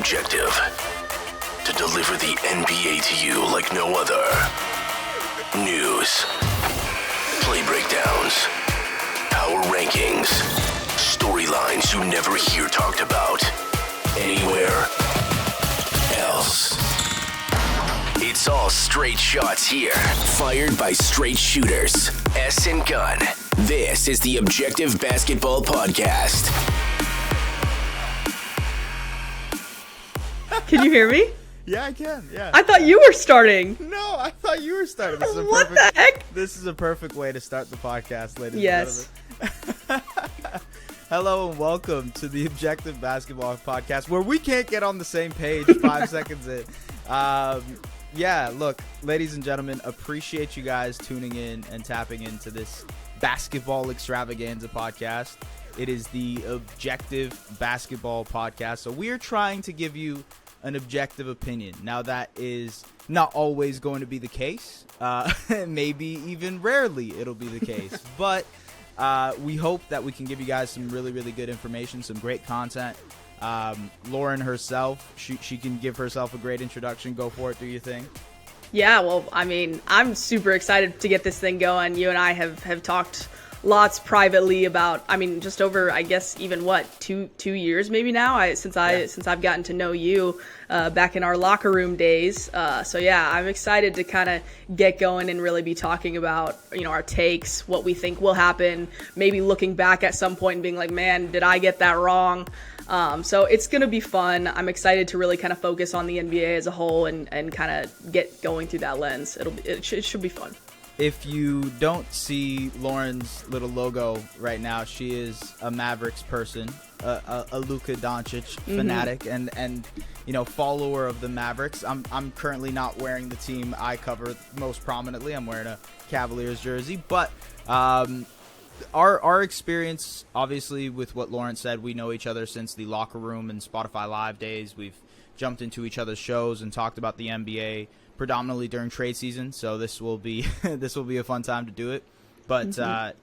Objective. To deliver the NBA to you like no other. News. Play breakdowns. Power rankings. Storylines you never hear talked about. Anywhere else. It's all straight shots here. Fired by straight shooters. S and Gunn. This is the Objective Basketball Podcast. Can you hear me? Yeah, I can. Yeah. I thought you were starting. No, I thought you were starting. This is a What the heck? This is a perfect way to start the podcast, ladies Yes. and gentlemen. Hello and welcome to the Objective Basketball Podcast, where we can't get on the same page 5 seconds in. Yeah, look, ladies and gentlemen, appreciate you guys tuning in and tapping into this basketball extravaganza podcast. It is the Objective Basketball Podcast. So we are trying to give you an objective opinion. Now, that is not always going to be the case. Maybe even rarely it'll be the case. But we hope that we can give you guys some really, really good information, some great content. Lauren herself, she can give herself a great introduction. Go for it. Do your thing. Yeah, well, I mean, I'm super excited to get this thing going. You and I have talked lots privately about, I mean, just over, I guess, even what, two years maybe now, since I've gotten to know you back in our locker room days. So yeah, I'm excited to kind of get going and really be talking about, you know, our takes, what we think will happen, maybe looking back at some point and being like, man, did I get that wrong? So it's going to be fun. I'm excited to really kind of focus on the NBA as a whole and kind of get going through that lens. It should be fun. If you don't see Lauren's little logo right now, she is a Mavericks person, a Luka Doncic fanatic, and you know, follower of the Mavericks. I'm currently not wearing the team I cover most prominently. I'm wearing a Cavaliers jersey, but our experience, obviously, with what Lauren said, we know each other since the locker room and Spotify Live days. We've jumped into each other's shows and talked about the NBA predominantly during trade season, so this will be a fun time to do it. But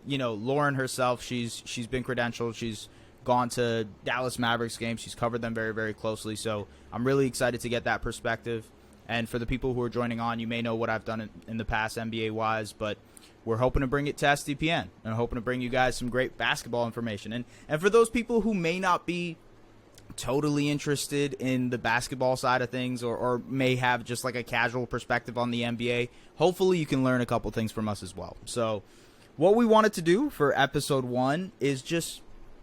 you know, Lauren herself, she's been credentialed. She's gone to Dallas Mavericks games. She's covered them very, very closely. So I'm really excited to get that perspective. And for the people who are joining on, you may know what I've done in the past NBA wise, but we're hoping to bring it to SDPN and hoping to bring you guys some great basketball information. And for those people who may not be totally interested in the basketball side of things or may have just like a casual perspective on the NBA, hopefully you can learn a couple things from us as well. So what we wanted to do for episode 1 is just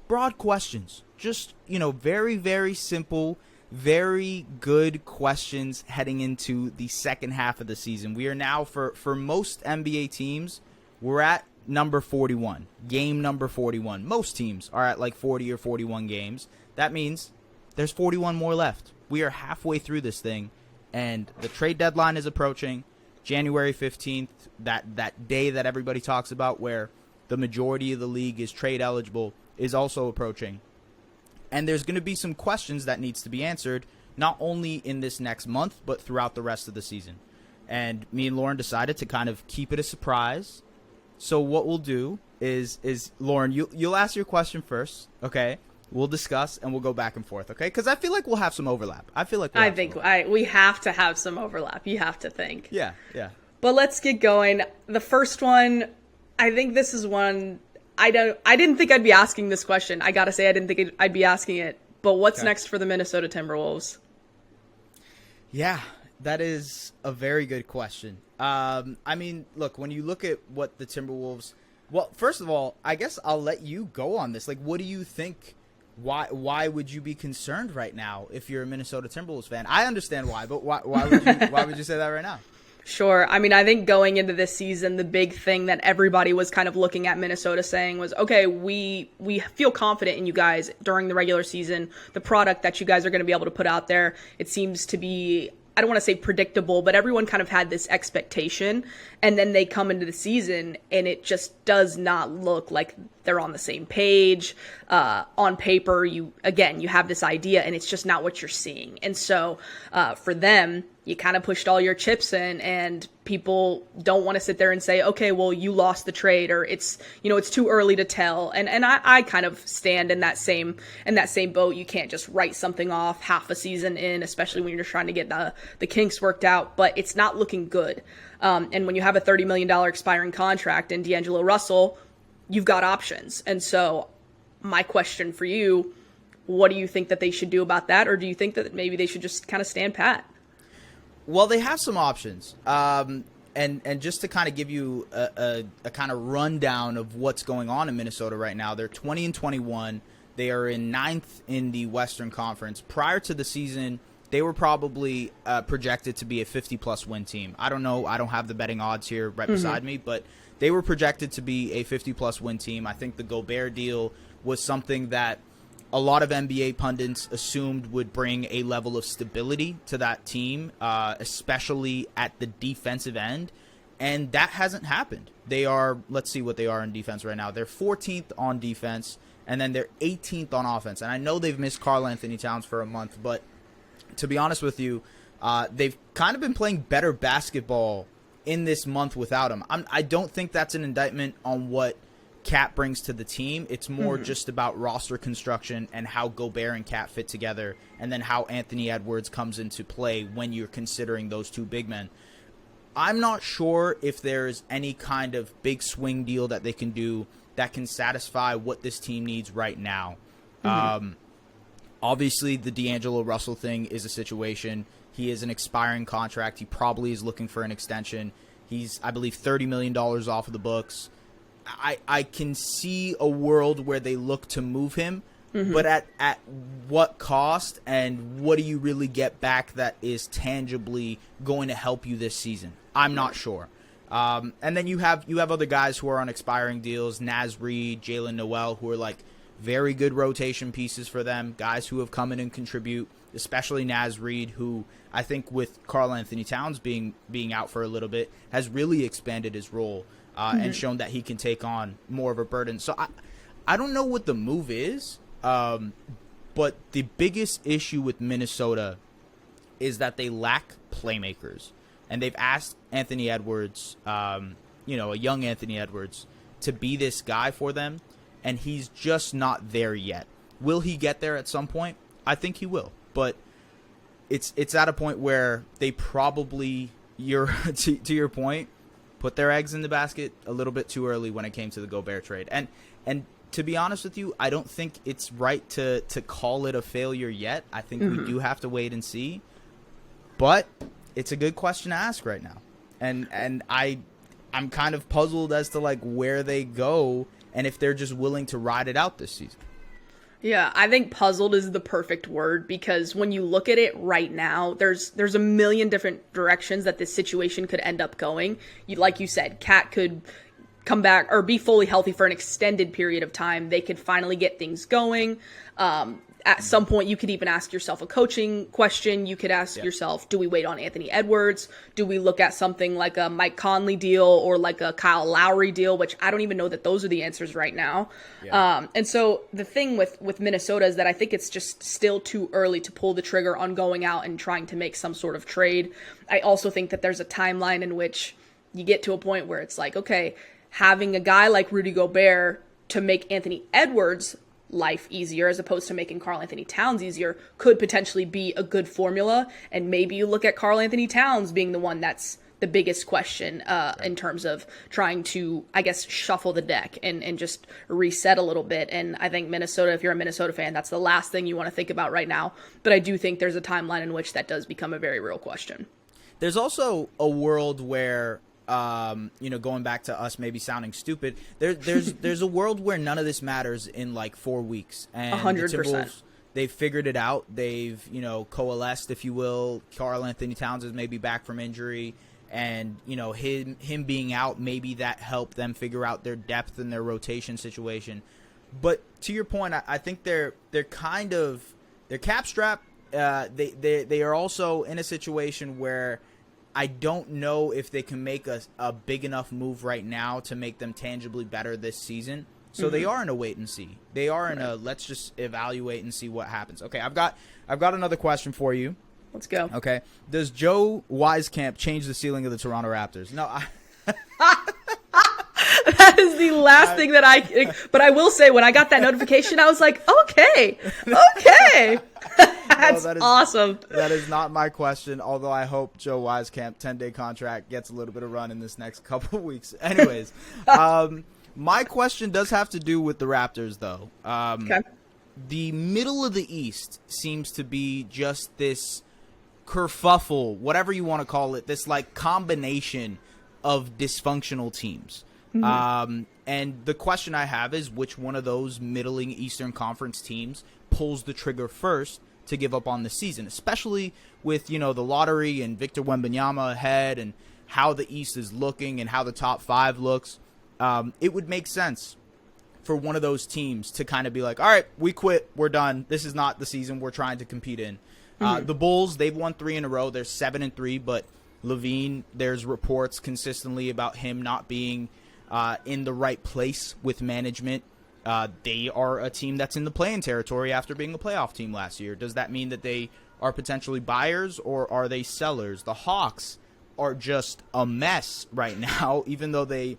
broad questions, just, you know, very, very simple, very good questions heading into the second half of the season. We are now, for most NBA teams, we're at number 41, game number 41. Most teams are at like 40 or 41 games. That means there's 41 more left. We are halfway through this thing, and the trade deadline is approaching. January 15th, that day that everybody talks about where the majority of the league is trade eligible, is also approaching. And there's going to be some questions that needs to be answered, not only in this next month, but throughout the rest of the season. And me and Lauren decided to kind of keep it a surprise. So what we'll do is Lauren, you'll ask your question first, okay? We'll discuss and we'll go back and forth, okay? Because I feel like we'll have some overlap. We have to have some overlap. You have to think. Yeah. But let's get going. The first one, I think this is one I didn't think I'd be asking this question. I gotta say, I didn't think I'd be asking it. But what's next for the Minnesota Timberwolves? Yeah, that is a very good question. I mean, look, when you look at what the Timberwolves, well, first of all, I guess I'll let you go on this. Like, what do you think? Why would you be concerned right now if you're a Minnesota Timberwolves fan? I understand why, but why would you say that right now? Sure. I mean, I think going into this season, the big thing that everybody was kind of looking at Minnesota saying was, okay, we feel confident in you guys during the regular season. The product that you guys are going to be able to put out there, it seems to be, I don't want to say predictable, but everyone kind of had this expectation. And then they come into the season and it just does not look like they're on the same page. On paper, you have this idea and it's just not what you're seeing. And so for them, you kind of pushed all your chips in, and people don't want to sit there and say, okay, well, you lost the trade, or it's too early to tell. And I kind of stand in that same boat. You can't just write something off half a season in, especially when you're trying to get the kinks worked out, but it's not looking good. And when you have a $30 million expiring contract in D'Angelo Russell, you've got options. And so my question for you, what do you think that they should do about that? Or do you think that maybe they should just kind of stand pat? Well, they have some options. And just to kind of give you a kind of rundown of what's going on in Minnesota right now, they're 20-21. They are in 9th in the Western Conference. Prior to the season, they were probably projected to be a 50-plus win team. I don't know. I don't have the betting odds here right beside me, but they were projected to be a 50-plus win team. I think the Gobert deal was something that a lot of NBA pundits assumed would bring a level of stability to that team, especially at the defensive end, and that hasn't happened. They are, let's see what they are in defense right now. They're 14th on defense, and then they're 18th on offense. And I know they've missed Karl Anthony Towns for a month, but to be honest with you, they've kind of been playing better basketball in this month without him. I don't think that's an indictment on what Cat brings to the team. It's more just about roster construction and how Gobert and Cat fit together, and then how Anthony Edwards comes into play when you're considering those two big men. I'm not sure if there's any kind of big swing deal that they can do that can satisfy what this team needs right now. Obviously, the D'Angelo Russell thing is a situation. He is an expiring contract. He probably is looking for an extension. He's, I believe, $30 million off of the books. I can see a world where they look to move him, but at what cost, and what do you really get back that is tangibly going to help you this season? I'm not sure. And then you have other guys who are on expiring deals, Naz Reid, Jalen Noel, who are like very good rotation pieces for them, guys who have come in and contribute, especially Naz Reid, who I think with Karl Anthony Towns being out for a little bit has really expanded his role. And shown that he can take on more of a burden. So I don't know what the move is, but the biggest issue with Minnesota is that they lack playmakers. And they've asked Anthony Edwards, a young Anthony Edwards, to be this guy for them, and he's just not there yet. Will he get there at some point? I think he will. But it's at a point where they probably, to your point, put their eggs in the basket a little bit too early when it came to the Gobert trade. And to be honest with you, I don't think it's right to call it a failure yet. I think we do have to wait and see. But it's a good question to ask right now. And I'm kind of puzzled as to like where they go and if they're just willing to ride it out this season. Yeah, I think puzzled is the perfect word, because when you look at it right now, there's a million different directions that this situation could end up going. Like you said, Cat could come back or be fully healthy for an extended period of time. They could finally get things going. At some point, you could even ask yourself a coaching question. You could ask yourself, do we wait on Anthony Edwards? Do we look at something like a Mike Conley deal or like a Kyle Lowry deal, which I don't even know that those are the answers right now. Yeah. And so the thing with Minnesota is that I think it's just still too early to pull the trigger on going out and trying to make some sort of trade. I also think that there's a timeline in which you get to a point where it's like, okay, having a guy like Rudy Gobert to make Anthony Edwards life easier as opposed to making Karl Anthony Towns easier could potentially be a good formula. And maybe you look at Karl Anthony Towns being the one that's the biggest question in terms of trying to, I guess, shuffle the deck and just reset a little bit. And I think Minnesota, if you're a Minnesota fan, that's the last thing you want to think about right now. But I do think there's a timeline in which that does become a very real question. There's also a world where going back to us maybe sounding stupid, there's a world where none of this matters in like 4 weeks, and 100%. The Timberwolves, they've figured it out. They've coalesced, if you will. Karl Anthony Towns is maybe back from injury, and him being out, maybe that helped them figure out their depth and their rotation situation. But to your point, I think they're kind of, they're cap strapped. They are also in a situation where I don't know if they can make a big enough move right now to make them tangibly better this season. So they are in a wait and see. They are in a let's just evaluate and see what happens. Okay, I've got another question for you. Let's go. Okay. Does Joe Wieskamp change the ceiling of the Toronto Raptors? No. That is the last thing that but I will say, when I got that notification, I was like, okay. That's awesome. That is not my question, although I hope Joe Wieskamp 10-day contract gets a little bit of run in this next couple of weeks. Anyways, my question does have to do with the Raptors, though. Okay. The middle of the East seems to be just this kerfuffle, whatever you want to call it, this like combination of dysfunctional teams. And the question I have is, which one of those middling Eastern Conference teams pulls the trigger first to give up on the season, especially with, the lottery and Victor Wembanyama ahead and how the East is looking and how the top 5 looks. It would make sense for one of those teams to kind of be like, all right, we quit. We're done. This is not the season we're trying to compete in. The Bulls, they've won 3 in a row. They're 7-3, but Levine, there's reports consistently about him not being in the right place with management. They are a team that's in the play-in territory after being a playoff team last year. Does that mean that they are potentially buyers, or are they sellers? The Hawks are just a mess right now, even though they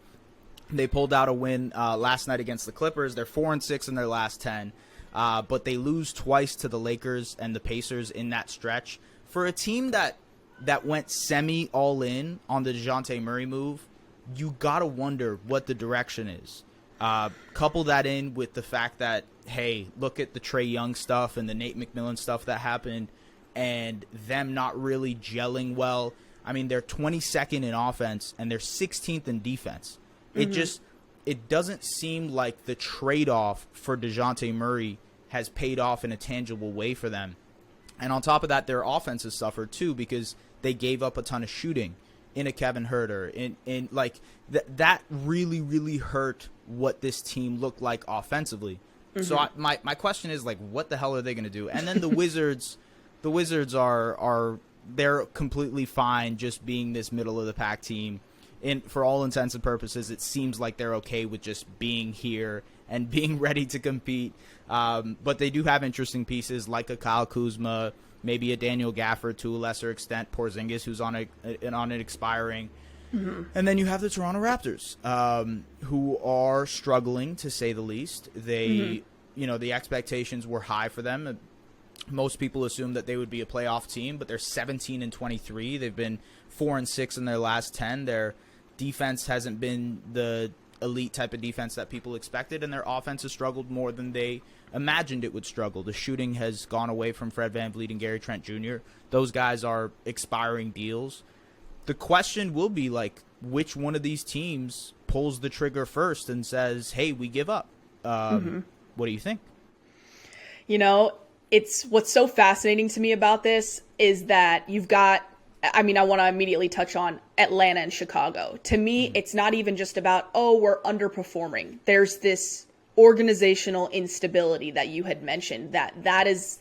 pulled out a win last night against the Clippers. They're 4-6 in their last 10, but they lose twice to the Lakers and the Pacers in that stretch. For a team that went semi all-in on the DeJounte Murray move, you got to wonder what the direction is. Couple that in with the fact that, hey, look at the Trae Young stuff and the Nate McMillan stuff that happened and them not really gelling well. I mean, they're 22nd in offense and they're 16th in defense. It doesn't seem like the trade-off for DeJounte Murray has paid off in a tangible way for them. And on top of that, their offense has suffered too because they gave up a ton of shooting in a Kevin Huerter. In like that really, really hurt what this team looked like offensively. So my question is, like, what the hell are they going to do? And then the Wizards are they're completely fine just being this middle of the pack team. And for all intents and purposes, it seems like they're okay with just being here and being ready to compete. But they do have interesting pieces like a Kyle Kuzma, maybe a Daniel Gafford to a lesser extent, Porzingis, who's on it expiring. And then you have the Toronto Raptors, who are struggling, to say the least. They, the expectations were high for them. Most people assumed that they would be a playoff team, but they're 17-23. They've been 4-6 in their last 10. Their defense hasn't been the elite type of defense that people expected, and their offense has struggled more than they imagined it would struggle. The shooting has gone away from Fred VanVleet and Gary Trent Jr. Those guys are expiring deals. The question will be, like, which one of these teams pulls the trigger first and says, hey, we give up? What do you think? It's what's so fascinating to me about this is that you've got, I want to immediately touch on Atlanta and Chicago. To me, it's not even just about, we're underperforming. There's this organizational instability that you had mentioned, that is,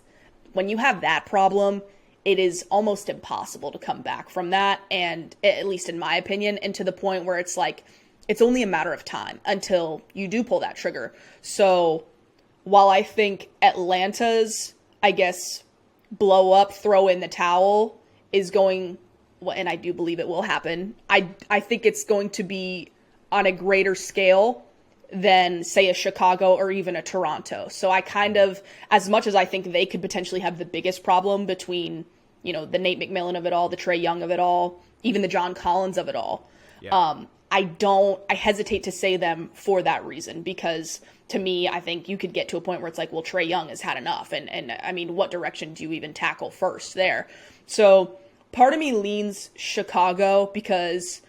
when you have that problem, it is almost impossible to come back from that. And at least in my opinion, and to the point where it's like, it's only a matter of time until you do pull that trigger. So while I think Atlanta's, blow up, throw in the towel is going, and I do believe it will happen, I think it's going to be on a greater scale than, say, a Chicago or even a Toronto. So I kind of, as much as I think they could potentially have the biggest problem between, the Nate McMillan of it all, the Trae Young of it all, even the John Collins of it all, I hesitate to say them for that reason, because to me, I think you could get to a point where it's like, well, Trae Young has had enough. And what direction do you even tackle first there? So part of me leans Chicago because,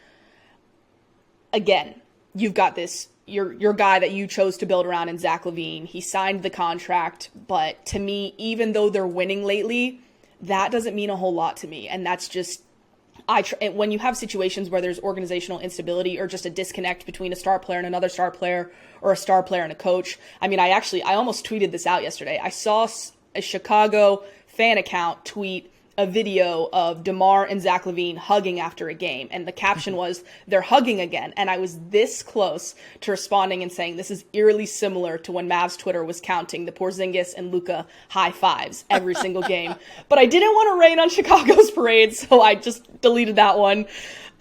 again, you've got this, your guy that you chose to build around in Zach LaVine. He signed the contract, but to me, even though they're winning lately, that doesn't mean a whole lot to me. And that's just, when you have situations where there's organizational instability or just a disconnect between a star player and another star player, or a star player and a coach. I almost tweeted this out yesterday. I saw a Chicago fan account tweet a video of DeMar and Zach LaVine hugging after a game, and the caption was, "They're hugging again." And I was this close to responding and saying, this is eerily similar to when Mavs Twitter was counting the Porzingis and Luka high fives every single game. But I didn't want to rain on Chicago's parade, so I just deleted that one.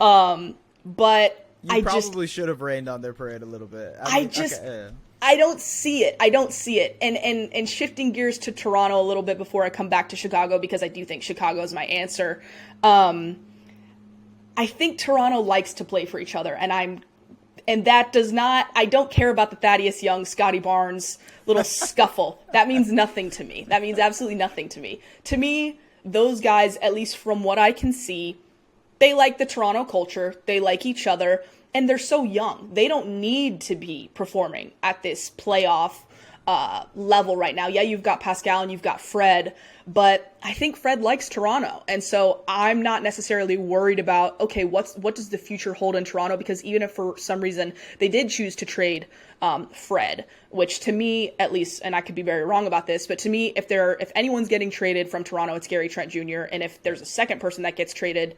But you probably should have rained on their parade a little bit. I don't see it. I don't see it. And shifting gears to Toronto a little bit before I come back to Chicago, because I do think Chicago is my answer. I think Toronto likes to play for each other, and that does not, I don't care about the Thaddeus Young, Scotty Barnes little scuffle. That means nothing to me. That means absolutely nothing to me. To me, those guys, at least from what I can see, they like the Toronto culture. They like each other. And they're so young. They don't need to be performing at this playoff level right now. Yeah, you've got Pascal and you've got Fred, but I think Fred likes Toronto. And so I'm not necessarily worried about, okay, what does the future hold in Toronto? Because even if for some reason they did choose to trade Fred, which to me, at least, and I could be very wrong about this, but to me, if anyone's getting traded from Toronto, it's Gary Trent Jr. And if there's a second person that gets traded,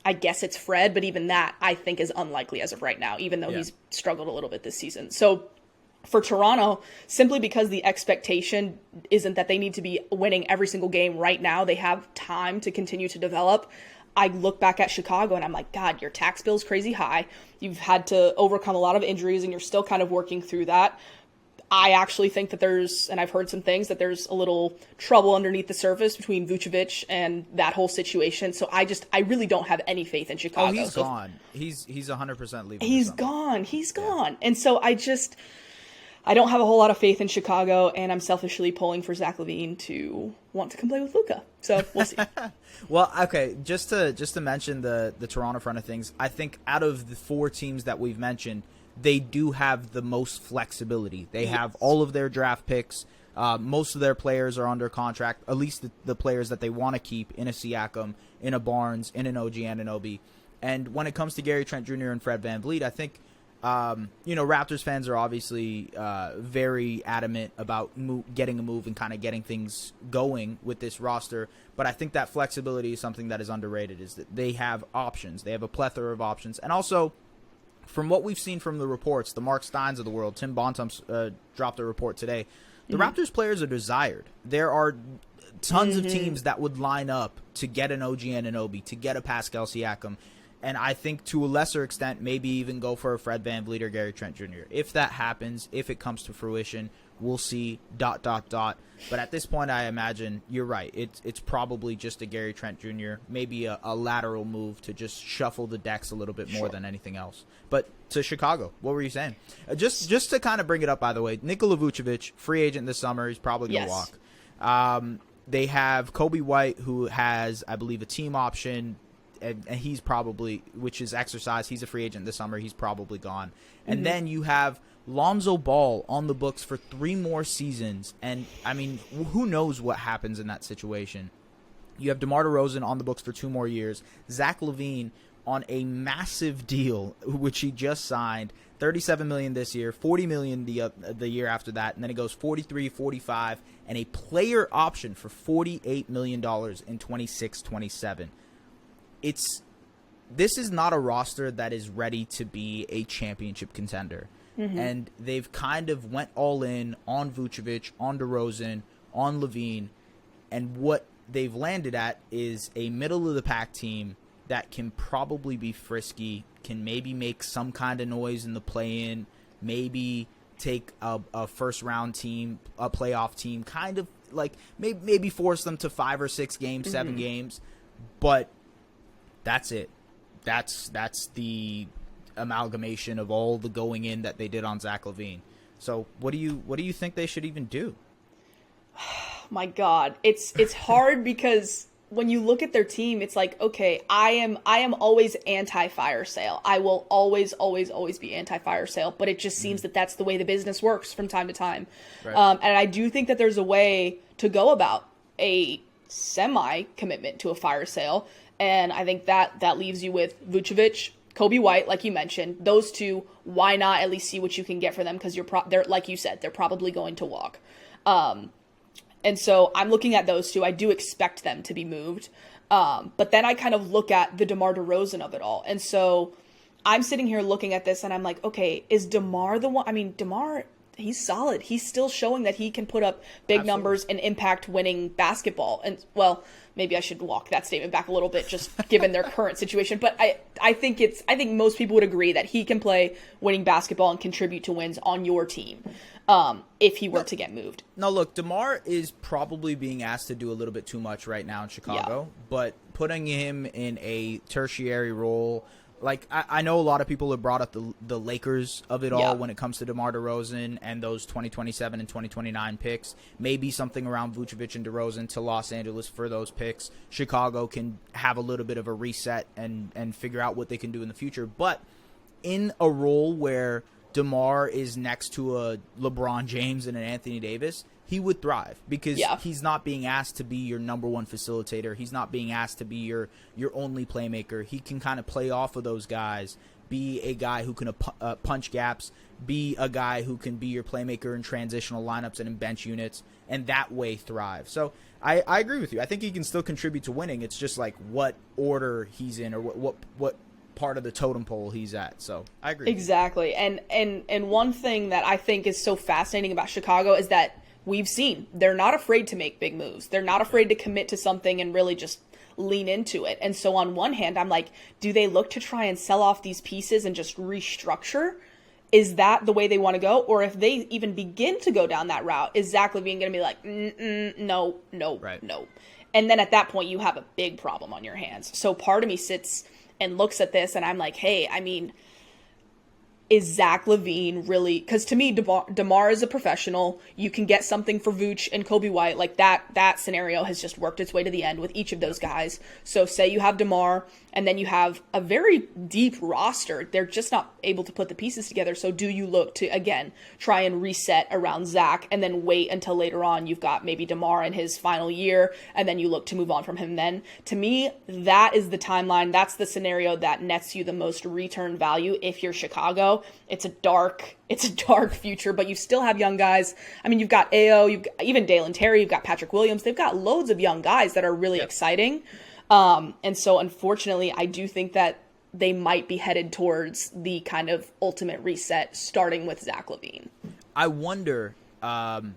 I guess it's Fred, but even that I think is unlikely as of right now, even though he's struggled a little bit this season. So for Toronto, simply because the expectation isn't that they need to be winning every single game right now, they have time to continue to develop. I look back at Chicago and I'm like, God, your tax bill's crazy high. You've had to overcome a lot of injuries and you're still kind of working through that. I actually think that and I've heard some things, that there's a little trouble underneath the surface between Vucevic and that whole situation. So I really don't have any faith in Chicago. Oh, he's gone. He's 100% leaving. He's gone. He's gone. And so I don't have a whole lot of faith in Chicago, and I'm selfishly pulling for Zach LaVine to want to come play with Luka. So we'll see. Well, okay, just to mention the Toronto front of things, I think out of the four teams that we've mentioned, they do have the most flexibility. They have all of their draft picks. Most of their players are under contract, at least the players that they want to keep, in a Siakam, in a Barnes, in an OG and an OB. And when it comes to Gary Trent Jr. and Fred VanVleet, I think, Raptors fans are obviously very adamant about getting a move and kind of getting things going with this roster. But I think that flexibility is something that is underrated, is that they have options. They have a plethora of options. And also, from what we've seen from the reports, the Mark Steins of the world, Tim Bontemps dropped a report today. The Raptors players are desired. There are tons of teams that would line up to get an OG and an Obi, to get a Pascal Siakam, and I think to a lesser extent maybe even go for a Fred VanVleet or Gary Trent Jr. If that happens, if it comes to fruition, we'll see ... But at this point, I imagine you're right. It's probably just a Gary Trent Jr., maybe a lateral move to just shuffle the decks a little bit more than anything else. But to Chicago, what were you saying? Just to kind of bring it up, by the way, Nikola Vucevic, free agent this summer. He's probably going to walk. They have Kobe White, who has, I believe, a team option, and he's probably, which is exercise. He's a free agent this summer. He's probably gone. And then you have Lonzo Ball on the books for 3 more seasons, and I mean, who knows what happens in that situation. You have DeMar DeRozan on the books for 2 more years, Zach LaVine on a massive deal, which he just signed, $37 million this year, $40 million the year after that, and then it goes 43, 45, and a player option for $48 million in 26-27. This is not a roster that is ready to be a championship contender. And they've kind of went all in on Vucevic, on DeRozan, on LaVine, and what they've landed at is a middle-of-the-pack team that can probably be frisky, can maybe make some kind of noise in the play-in, maybe take a first-round team, a playoff team, kind of like maybe force them to 5 or 6 games, 7 games, but that's it. That's the amalgamation of all the going in that they did on Zach LaVine. So what do you think they should even do? My God, it's hard because when you look at their team, it's like, okay, I am always anti-fire sale. I will always be anti-fire sale, but it just seems that that's the way the business works from time to time. Right. And I do think that there's a way to go about a semi-commitment to a fire sale, and I think that leaves you with Vucevic, Kobe White, like you mentioned. Those two, why not at least see what you can get for them? Because they're like you said, they're probably going to walk. And so I'm looking at those two. I do expect them to be moved. But then I kind of look at the DeMar DeRozan of it all. And so I'm sitting here looking at this and I'm like, okay, is DeMar the one? I mean, DeMar, he's solid. He's still showing that he can put up big numbers and impact winning basketball. And, well, maybe I should walk that statement back a little bit, just given their current situation. But I think most people would agree that he can play winning basketball and contribute to wins on your team, if he were to get moved. No, look, DeMar is probably being asked to do a little bit too much right now in Chicago, but putting him in a tertiary role, like I know a lot of people have brought up the Lakers of it all when it comes to DeMar DeRozan and those 2027 and 2029 picks. Maybe something around Vucevic and DeRozan to Los Angeles for those picks. Chicago can have a little bit of a reset and figure out what they can do in the future. But in a role where DeMar is next to a LeBron James and an Anthony Davis, he would thrive because he's not being asked to be your number one facilitator. He's not being asked to be your only playmaker. He can kind of play off of those guys, be a guy who can punch gaps, be a guy who can be your playmaker in transitional lineups and in bench units, and that way thrive. So I agree with you. I think he can still contribute to winning. It's just like what order he's in or what part of the totem pole he's at. So I agree. Exactly. And one thing that I think is so fascinating about Chicago is that we've seen they're not afraid to make big moves. They're not afraid to commit to something and really just lean into it. And so on one hand, I'm like, do they look to try and sell off these pieces and just restructure? Is that the way they want to go? Or if they even begin to go down that route, is Zach LaVine going to be like, no. And then at that point, you have a big problem on your hands. So part of me sits and looks at this and I'm like, hey, I mean, is Zach LaVine really, because to me, DeMar is a professional. You can get something for Vooch and Kobe White. Like that scenario has just worked its way to the end with each of those guys. So say you have DeMar and then you have a very deep roster. They're just not able to put the pieces together. So do you look to, again, try and reset around Zach and then wait until later on you've got maybe DeMar in his final year and then you look to move on from him then? To me, that is the timeline. That's the scenario that nets you the most return value if you're Chicago. It's a dark future, but you still have young guys. I mean, you've got AO, you've got even Dalen Terry, you've got Patrick Williams. They've got loads of young guys that are really exciting. And so unfortunately, I do think that they might be headed towards the kind of ultimate reset, starting with Zach LaVine. I wonder, and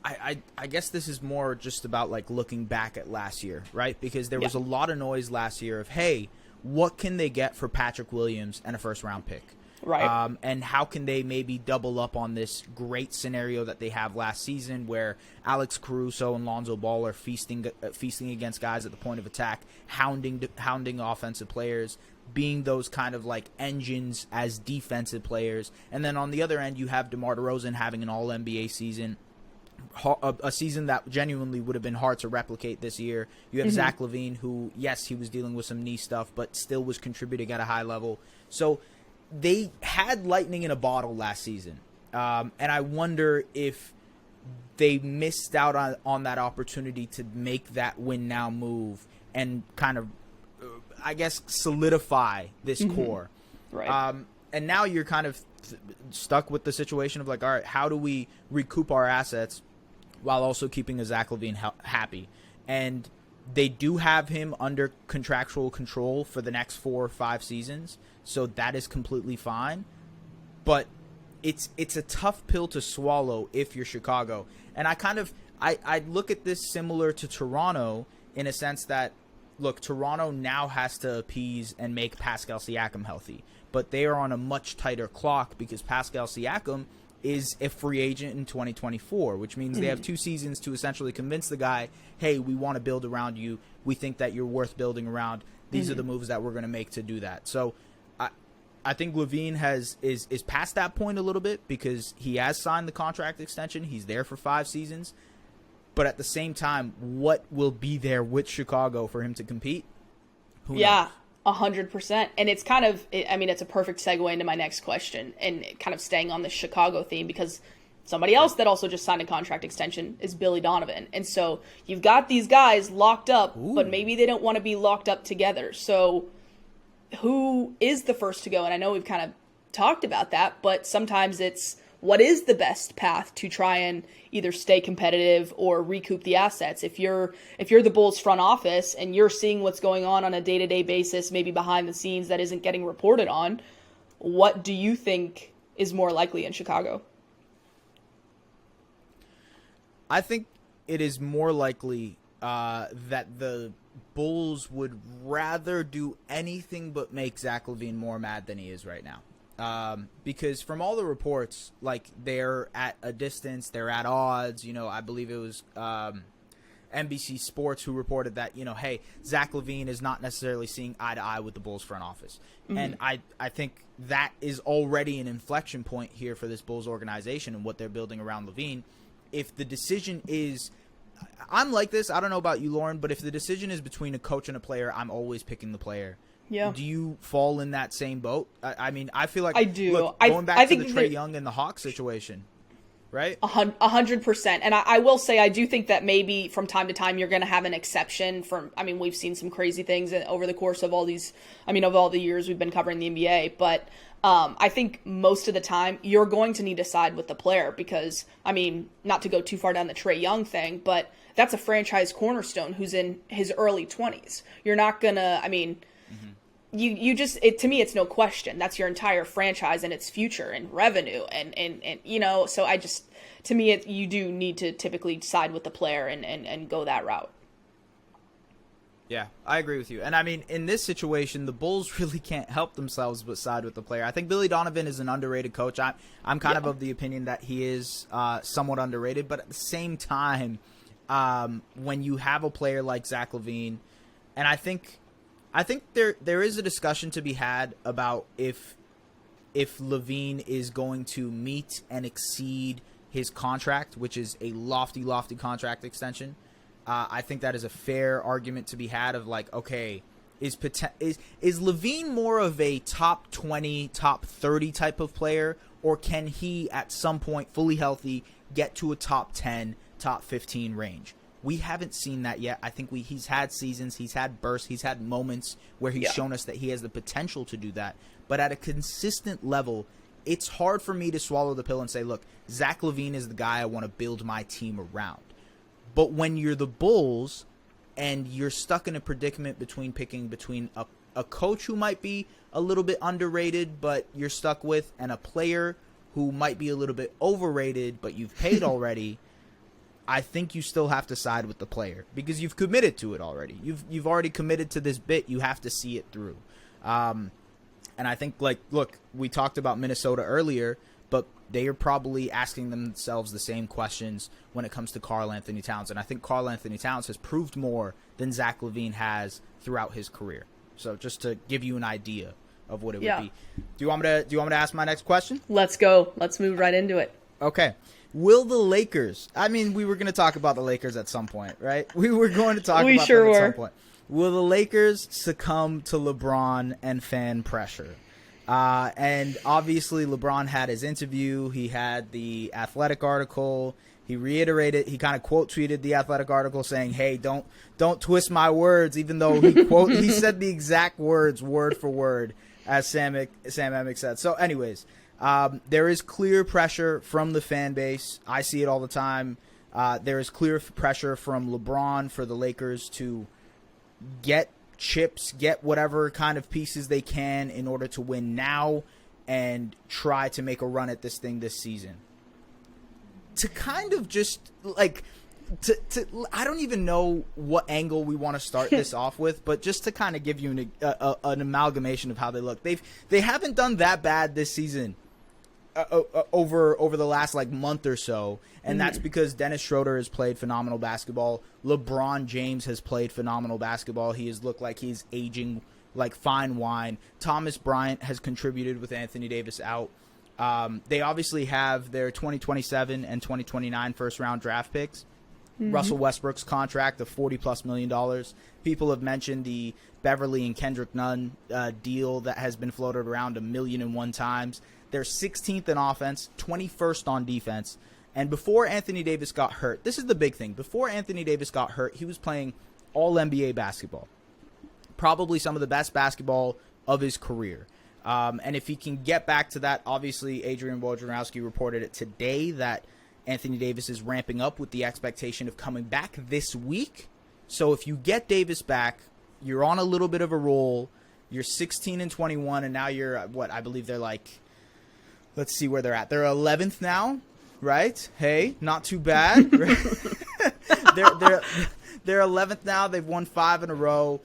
I guess this is more just about like looking back at last year, right? Because there was a lot of noise last year of, hey, what can they get for Patrick Williams and a first round pick? Right. And how can they maybe double up on this great scenario that they have last season where Alex Caruso and Lonzo Ball are feasting against guys at the point of attack, hounding offensive players, being those kind of like engines as defensive players. And then on the other end, you have DeMar DeRozan having an all-NBA season, a season that genuinely would have been hard to replicate this year. You have Zach LaVine, who, yes, he was dealing with some knee stuff, but still was contributing at a high level. So they had lightning in a bottle last season, and I wonder if they missed out on that opportunity to make that win now move and kind of, I guess, solidify this core. Right. And now you're kind of stuck with the situation of like, all right, how do we recoup our assets while also keeping a Zach LaVine happy? And they do have him under contractual control for the next 4 or 5 seasons, so that is completely fine. But it's a tough pill to swallow if you're Chicago. And I look at this similar to Toronto in a sense that, look, Toronto now has to appease and make Pascal Siakam healthy, but they are on a much tighter clock because Pascal Siakam is a free agent in 2024, which means they have 2 seasons to essentially convince the guy, hey, we want to build around you. We think that you're worth building around. These are the moves that we're going to make to do that. So I think LaVine is past that point a little bit because he has signed the contract extension. He's there for 5 seasons. But at the same time, what will be there with Chicago for him to compete? Who knows? 100%. And it's kind of, it's a perfect segue into my next question and kind of staying on the Chicago theme because somebody else that also just signed a contract extension is Billy Donovan. And so you've got these guys locked up, but maybe they don't want to be locked up together. So who is the first to go? And I know we've kind of talked about that, but sometimes it's what is the best path to try and either stay competitive or recoup the assets? If you're the Bulls front office and you're seeing what's going on a day-to-day basis, maybe behind the scenes that isn't getting reported on, what do you think is more likely in Chicago? I think it is more likely that the Bulls would rather do anything but make Zach LaVine more mad than he is right now. Because from all the reports, like, they're at a distance, they're at odds. You know, I believe it was NBC Sports who reported that, you know, hey, Zach LaVine is not necessarily seeing eye to eye with the Bulls front office. Mm-hmm. And I think that is already an inflection point here for this Bulls organization and what they're building around LaVine. If the decision is, I'm like this, I don't know about you, Lauren, but if the decision is between a coach and a player, I'm always picking the player. Yeah. Do you fall in that same boat? I mean, I feel like I do. Look, going back to the Trae Young and the Hawks situation, right? 100%. And I will say, I do think that maybe from time to time you're going to have an exception from, I mean, we've seen some crazy things over the course of all these, I mean, of all the years we've been covering the NBA, but I think most of the time you're going to need to side with the player because, I mean, not to go too far down the Trae Young thing, but that's a franchise cornerstone who's in his early 20s. You're not going to, I mean, you just, to me, it's no question. That's your entire franchise and its future and revenue. And you know, so I just, to me, you do need to typically side with the player and go that route. Yeah, I agree with you. And I mean, in this situation, the Bulls really can't help themselves but side with the player. I think Billy Donovan is an underrated coach. I'm kind of the opinion that he is somewhat underrated. But at the same time, when you have a player like Zach LaVine, and I think there is a discussion to be had about if LaVine is going to meet and exceed his contract, which is a lofty contract extension. I think that is a fair argument to be had of like, okay, is LaVine more of a top 20, top 30 type of player, or can he at some point, fully healthy, get to a top 10, top 15 range? We haven't seen that yet. I think he's had seasons, he's had bursts, he's had moments where he's shown us that he has the potential to do that. But at a consistent level, it's hard for me to swallow the pill and say, look, Zach LaVine is the guy I want to build my team around. But when you're the Bulls and you're stuck in a predicament between a coach who might be a little bit underrated but you're stuck with, and a player who might be a little bit overrated but you've paid already, I think you still have to side with the player because you've committed to it already. You've already committed to this bit. You have to see it through. And I think, like, look, we talked about Minnesota earlier, but they are probably asking themselves the same questions when it comes to Karl Anthony Towns. And I think Karl Anthony Towns has proved more than Zach LaVine has throughout his career. So just to give you an idea of what it would be. Do you want me to ask my next question? Let's go. Let's move right into it. Okay. Will the Lakers, I mean, we were going to talk about the Lakers at some point, right? We were going to talk about them at some point. Will the Lakers succumb to LeBron and fan pressure? And obviously LeBron had his interview. He had the Athletic article. He reiterated, he kind of quote tweeted the Athletic article saying, hey, don't twist my words, even though he said the exact words word for word as Sam Amick said. So anyways, there is clear pressure from the fan base. I see it all the time. There is clear pressure from LeBron for the Lakers to get chips, get whatever kind of pieces they can in order to win now and try to make a run at this thing this season. To kind of just like I don't even know what angle we want to start this off with, but just to kind of give you an amalgamation of how they look. They haven't done that bad this season over the last like month or so, and that's because Dennis Schroeder has played phenomenal basketball. LeBron James has played phenomenal basketball. He has looked like he's aging like fine wine. Thomas Bryant has contributed with Anthony Davis out. They obviously have their 2027 and 2029 first-round draft picks. Russell Westbrook's contract of $40+ million. People have mentioned the Beverly and Kendrick Nunn deal that has been floated around 1,000,001 times. They're 16th in offense, 21st on defense. And before Anthony Davis got hurt, this is the big thing. Before Anthony Davis got hurt, he was playing all NBA basketball. Probably some of the best basketball of his career. And if he can get back to that, obviously Adrian Wojnarowski reported it today that Anthony Davis is ramping up with the expectation of coming back this week. So if you get Davis back, you're on a little bit of a roll. You're 16-21, and now you're what I believe they're like. Let's see where they're at. They're 11th now, right? Hey, not too bad. they're 11th now. They've won 5 in a row.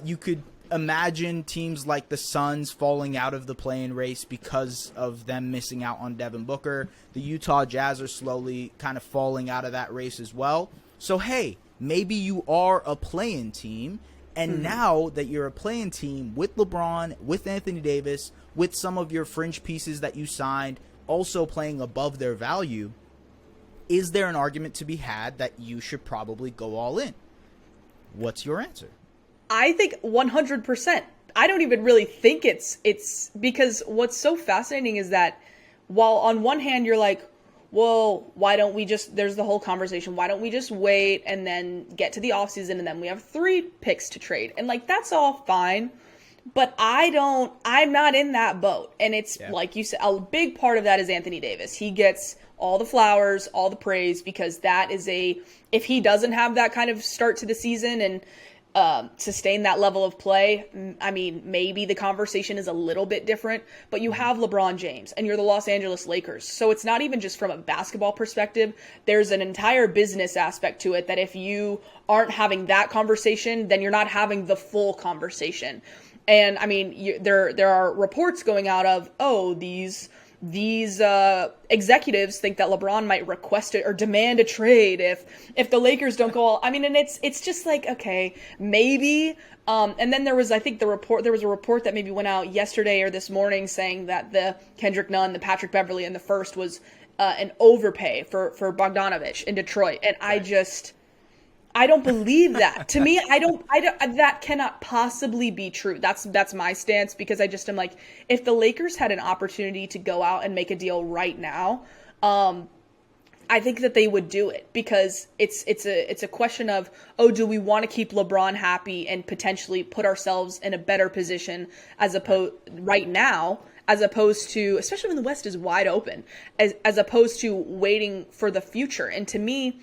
You could imagine teams like the Suns falling out of the play-in race because of them missing out on Devin Booker. The Utah Jazz are slowly kind of falling out of that race as well. So, hey, maybe you are a play-in team. And now that you're a play-in team with LeBron, with Anthony Davis, with some of your fringe pieces that you signed also playing above their value, is there an argument to be had that you should probably go all in? What's your answer? I think 100%. I don't even really think it's because what's so fascinating is that while on one hand you're like, well, why don't we just, there's the whole conversation, why don't we just wait and then get to the offseason and then we have 3 picks to trade? And like, that's all fine. But I'm not in that boat. And it's like you said, a big part of that is Anthony Davis. He gets all the flowers, all the praise, because that is if he doesn't have that kind of start to the season and sustain that level of play, I mean, maybe the conversation is a little bit different, but you have LeBron James and you're the Los Angeles Lakers. So it's not even just from a basketball perspective. There's an entire business aspect to it that if you aren't having that conversation, then you're not having the full conversation. And I mean, there are reports going out of, these executives think that LeBron might request it or demand a trade if the Lakers don't go all. I mean, and it's just like, okay, maybe. And then there was a report that maybe went out yesterday or this morning saying that the Kendrick Nunn, the Patrick Beverley, and the first was an overpay for Bogdanovich in Detroit, and right. I don't believe that. To me, I don't, that cannot possibly be true. That's my stance, because I just am like, if the Lakers had an opportunity to go out and make a deal right now, I think that they would do it, because it's a question of, do we want to keep LeBron happy and potentially put ourselves in a better position right now, as opposed to, especially when the West is wide open, as opposed to waiting for the future. And to me,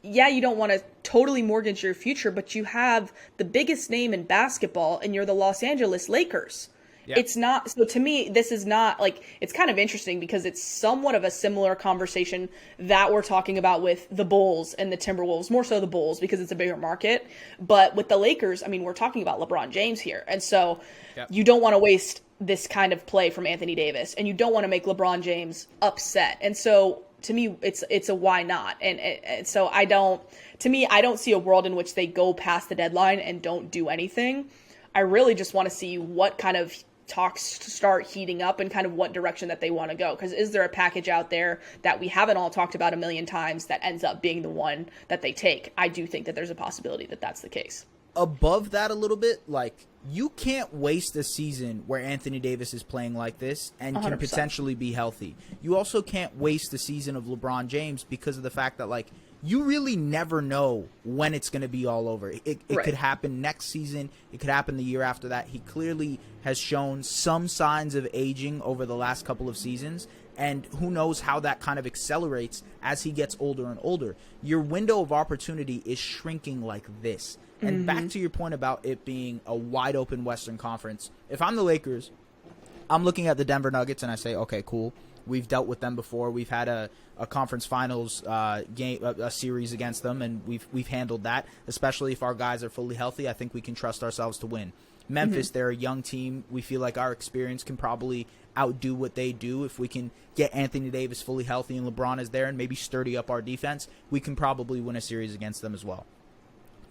yeah, you don't want to totally mortgage your future, but you have the biggest name in basketball and you're the Los Angeles Lakers. Yeah. It's not, so to me, this is not like, it's kind of interesting because it's somewhat of a similar conversation that we're talking about with the Bulls and the Timberwolves, more so the Bulls because it's a bigger market. But with the Lakers, I mean, we're talking about LeBron James here. And so you don't want to waste this kind of play from Anthony Davis, and you don't want to make LeBron James upset. And so to me, it's a why not. And so I don't see a world in which they go past the deadline and don't do anything. I really just want to see what kind of talks start heating up and kind of what direction that they want to go. Because is there a package out there that we haven't all talked about a million times that ends up being the one that they take? I do think that there's a possibility that that's the case. Above that a little bit, like, you can't waste a season where Anthony Davis is playing like this and 100%. Can potentially be healthy. You also can't waste the season of LeBron James because of the fact that, like, you really never know when it's going to be all over. It right. could happen next season. It could happen the year after that. He clearly has shown some signs of aging over the last couple of seasons, and who knows how that kind of accelerates as he gets older and older. Your window of opportunity is shrinking like this. And back to your point about it being a wide open Western Conference, if I'm the Lakers, I'm looking at the Denver Nuggets and I say, okay, cool. We've dealt with them before. We've had a conference finals game, a series against them, and we've handled that. Especially if our guys are fully healthy, I think we can trust ourselves to win. Memphis, they're a young team. We feel like our experience can probably outdo what they do. If we can get Anthony Davis fully healthy and LeBron is there and maybe sturdy up our defense, we can probably win a series against them as well.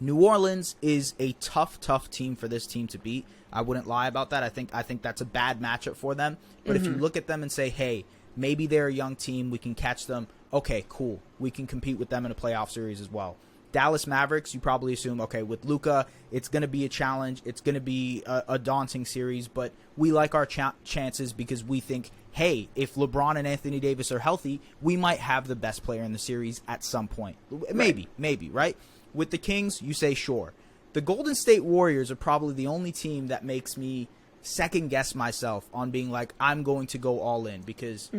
New Orleans is a tough team for this team to beat. I wouldn't lie about that. I think that's a bad matchup for them. But if you look at them and say, hey, maybe they're a young team, we can catch them. Okay, cool. We can compete with them in a playoff series as well. Dallas Mavericks, you probably assume, okay, with Luka, it's going to be a challenge. It's going to be a daunting series, but we like our chances because we think, hey, if LeBron and Anthony Davis are healthy, we might have the best player in the series at some point. Maybe, right? With the Kings, you say sure. The Golden State Warriors are probably the only team that makes me second guess myself on being like, I'm going to go all in, because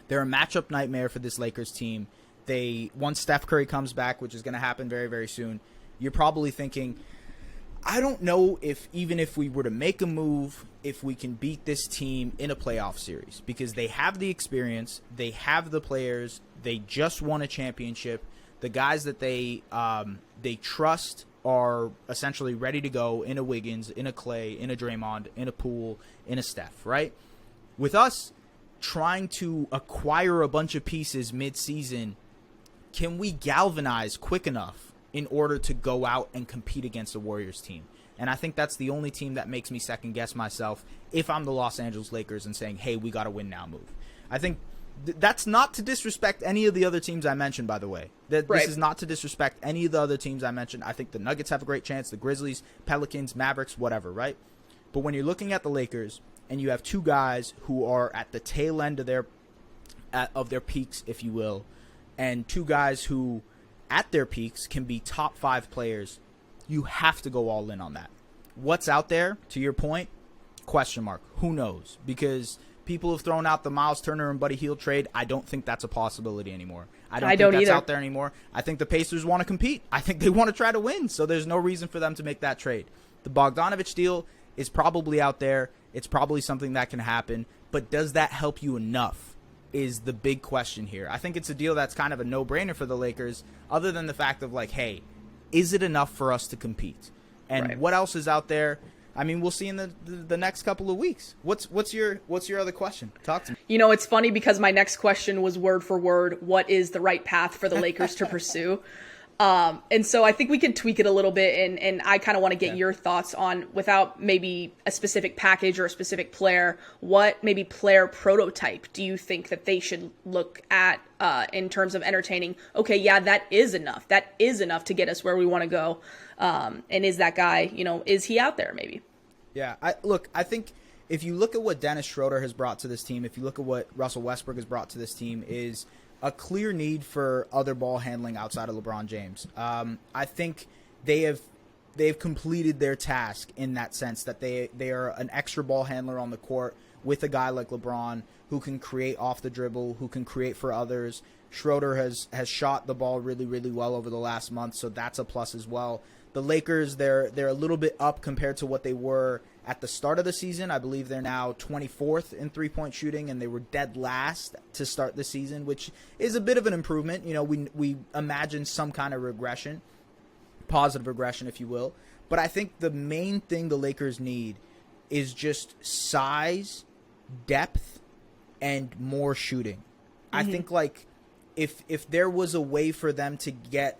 they're a matchup nightmare for this Lakers team. Once Steph Curry comes back, which is going to happen very, very soon, you're probably thinking, I don't know if even if we were to make a move, if we can beat this team in a playoff series, because they have the experience, they have the players, they just won a championship. The guys that they trust are essentially ready to go in a Wiggins, in a Clay, in a Draymond, in a Poole, in a Steph, right? With us trying to acquire a bunch of pieces mid-season, can we galvanize quick enough in order to go out and compete against the Warriors team? And I think that's the only team that makes me second guess myself if I'm the Los Angeles Lakers and saying, hey, we got to win now move. I think that's not to disrespect any of the other teams I mentioned, by the way. This is not to disrespect any of the other teams I mentioned. I think the Nuggets have a great chance, the Grizzlies, Pelicans, Mavericks, whatever, right? But when you're looking at the Lakers and you have two guys who are at the tail end of their peaks, if you will, and two guys who at their peaks can be top 5 players, you have to go all in on that. What's out there, to your point, question mark. Who knows? Because people have thrown out the Miles Turner and Buddy Hield trade. I don't think that's a possibility anymore. I don't think that's either out there anymore. I think the Pacers want to compete. I think they want to try to win, so there's no reason for them to make that trade. The Bogdanovich deal is probably out there. It's probably something that can happen, but does that help you enough is the big question here. I think it's a deal that's kind of a no-brainer for the Lakers, other than the fact of like, hey, is it enough for us to compete? And what else is out there? I mean, we'll see in the next couple of weeks. What's your other question? Talk to me. You know, it's funny because my next question was word for word, what is the right path for the Lakers to pursue? And so I think we could tweak it a little bit, and I kind of want to get your thoughts on, without maybe a specific package or a specific player, what maybe player prototype do you think that they should look at in terms of entertaining, okay, yeah, that is enough. That is enough to get us where we want to go. And is that guy, is he out there maybe? Yeah, I think if you look at what Dennis Schroeder has brought to this team, if you look at what Russell Westbrook has brought to this team, is a clear need for other ball handling outside of LeBron James. I think they've completed their task in that sense, that they are an extra ball handler on the court with a guy like LeBron who can create off the dribble, who can create for others. Schroeder has shot the ball really, really well over the last month, so that's a plus as well. The Lakers, they're a little bit up compared to what they were at the start of the season. I believe they're now 24th in three-point shooting, and they were dead last to start the season, which is a bit of an improvement. We imagine some kind of regression, positive regression, if you will. But I think the main thing the Lakers need is just size, depth, and more shooting. I think if there was a way for them to get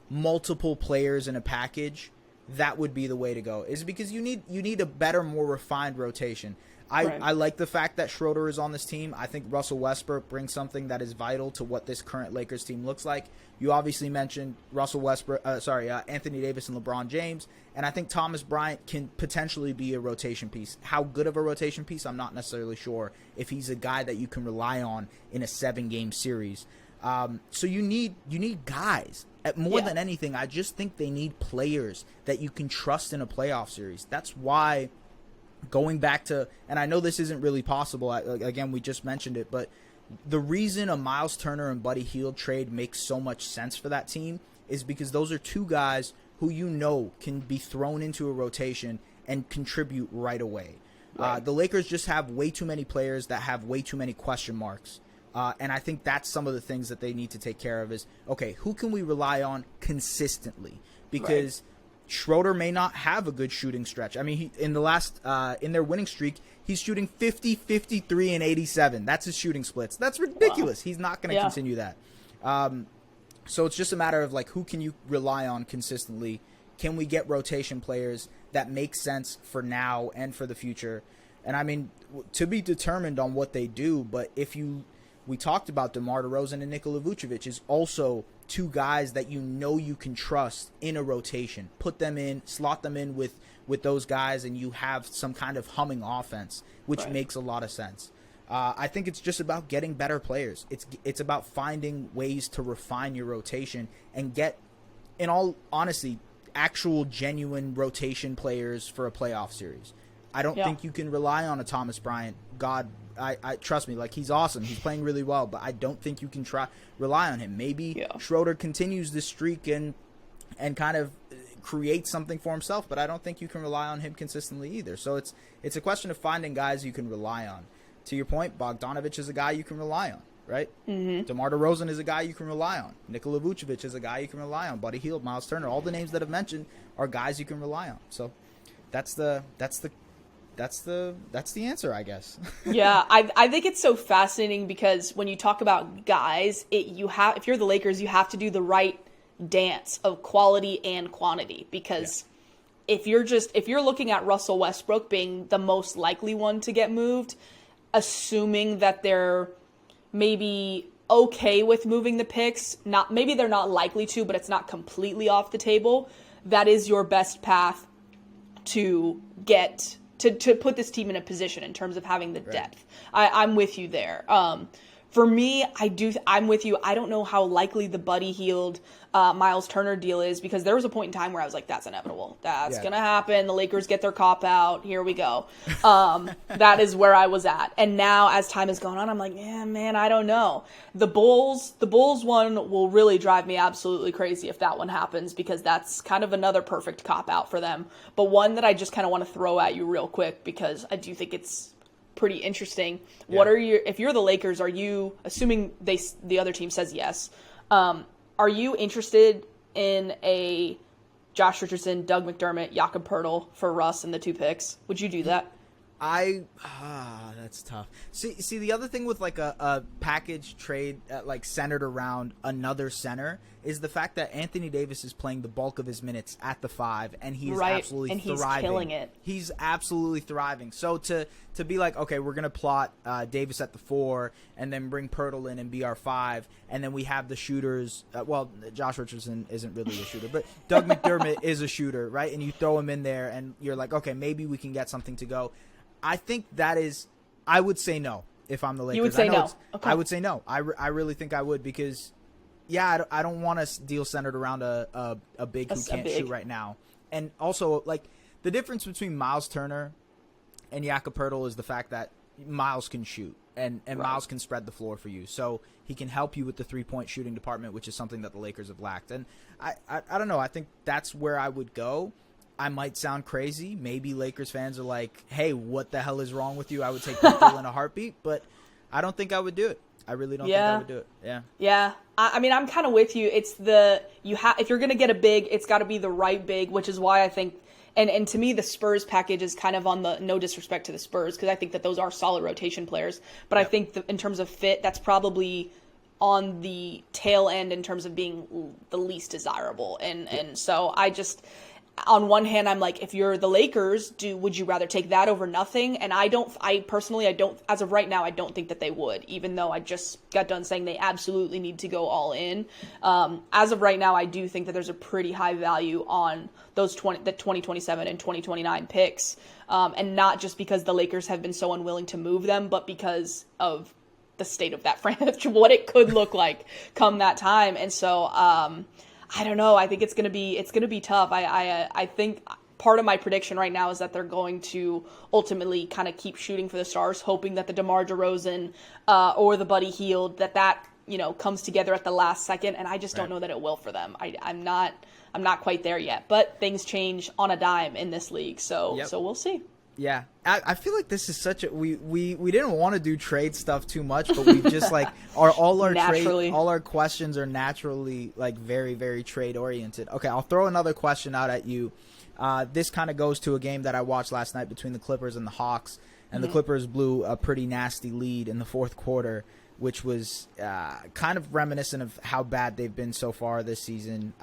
multiple players in a package, that would be the way to go, is because you need a better, more refined rotation. I like the fact that Schroeder is on this team. I think Russell Westbrook brings something that is vital to what this current Lakers team looks like. You obviously mentioned Anthony Davis and LeBron James, and I think Thomas Bryant can potentially be a rotation piece. How good of a rotation piece, I'm not necessarily sure, if he's a guy that you can rely on in a 7-game series. So you need guys. More than anything, I just think they need players that you can trust in a playoff series. That's why, going back to, and I know this isn't really possible, again, we just mentioned it, but the reason a Miles Turner and Buddy Hield trade makes so much sense for that team is because those are two guys who can be thrown into a rotation and contribute right away. The Lakers just have way too many players that have way too many question marks. And I think that's some of the things that they need to take care of is, okay, who can we rely on consistently? Because Schroeder may not have a good shooting stretch. I mean, in their winning streak, he's shooting 50, 53, and 87. That's his shooting splits. That's ridiculous. Wow. He's not going to continue that. So it's just a matter of who can you rely on consistently? Can we get rotation players that make sense for now and for the future? And I mean, to be determined on what they do, but we talked about DeMar DeRozan and Nikola Vucevic is also two guys that you can trust in a rotation. Put them in, slot them in with those guys, and you have some kind of humming offense, which makes a lot of sense. I think it's just about getting better players. It's about finding ways to refine your rotation and get, in all honesty, actual genuine rotation players for a playoff series. I don't think you can rely on a Thomas Bryant. God, I trust me, like, he's awesome. He's playing really well, but I don't think you can rely on him. Maybe Schroeder continues this streak and kind of creates something for himself, but I don't think you can rely on him consistently either. So it's a question of finding guys you can rely on. To your point, Bogdanovic is a guy you can rely on, right? Mm-hmm. DeMar DeRozan is a guy you can rely on. Nikola Vucevic is a guy you can rely on. Buddy Hield, Miles Turner, all the names that I've mentioned are guys you can rely on. So that's the answer, I guess. Yeah, I think it's so fascinating because when you talk about guys, if you're the Lakers, you have to do the right dance of quality and quantity, because if you're looking at Russell Westbrook being the most likely one to get moved, assuming that they're maybe okay with moving the picks, maybe they're not likely to, but it's not completely off the table, that is your best path to get to put this team in a position in terms of having the depth. I'm with you there. For me, I'm with you. I don't know how likely the Buddy Hield, Miles Turner deal is, because there was a point in time where I was like, that's inevitable. That's going to happen. The Lakers get their cop out. Here we go. That is where I was at. And now as time has gone on, I'm like, yeah, man, I don't know. The Bulls one will really drive me absolutely crazy if that one happens, because that's kind of another perfect cop out for them. But one that I just kind of want to throw at you real quick, because I do think it's pretty interesting. If you're the Lakers, are you, assuming the other team says yes, are you interested in a Josh Richardson, Doug McDermott, Jakob Poeltl for Russ and the 2 picks? Would you do that? That's tough. See, the other thing with like a package trade like centered around another center is the fact that Anthony Davis is playing the bulk of his minutes at the 5, and he is absolutely thriving. He's killing it. He's absolutely thriving. So to be like, okay, we're gonna plot Davis at the 4, and then bring Poeltl in and be our 5, and then we have the shooters. Josh Richardson isn't really a shooter, but Doug McDermott is a shooter, right? And you throw him in there, and you're like, okay, maybe we can get something to go. I think I would say no if I'm the Lakers. You would say no. Okay. I would say no. I really think I would, because, I don't want a deal centered around a big who can't shoot right now. And also, like, the difference between Miles Turner and Jakob Poeltl is the fact that Miles can shoot, and Miles can spread the floor for you. So he can help you with the 3-point shooting department, which is something that the Lakers have lacked. And I don't know. I think that's where I would go. I might sound crazy. Maybe Lakers fans are like, hey, what the hell is wrong with you? I would take Poeltl in a heartbeat, but I don't think I would do it. I really don't think I would do it. Yeah. Yeah. I mean, I'm kind of with you. It's if you're going to get a big, it's got to be the right big, which is why I think, and to me, the Spurs package is kind of on the, no disrespect to the Spurs, because I think that those are solid rotation players. But I think in terms of fit, that's probably on the tail end in terms of being the least desirable. And so I just, on one hand, I'm like, if you're the Lakers, would you rather take that over nothing? And I personally, as of right now, I don't think that they would, even though I just got done saying they absolutely need to go all in. As of right now, I do think that there's a pretty high value on those 2027 and 2029 picks. And not just because the Lakers have been so unwilling to move them, but because of the state of that franchise, what it could look like come that time. And so, I don't know. I think it's gonna be tough. I think part of my prediction right now is that they're going to ultimately kind of keep shooting for the stars, hoping that the DeMar DeRozan or the Buddy Hield that comes together at the last second. And I just don't know that it will for them. I'm not quite there yet. But things change on a dime in this league, so we'll see. Yeah, I feel like this is such a we didn't want to do trade stuff too much, but we just like all our questions are naturally like very, very trade oriented. Okay, I'll throw another question out at you. This kind of goes to a game that I watched last night between the Clippers and the Hawks, and the Clippers blew a pretty nasty lead in the fourth quarter, which was kind of reminiscent of how bad they've been so far this season.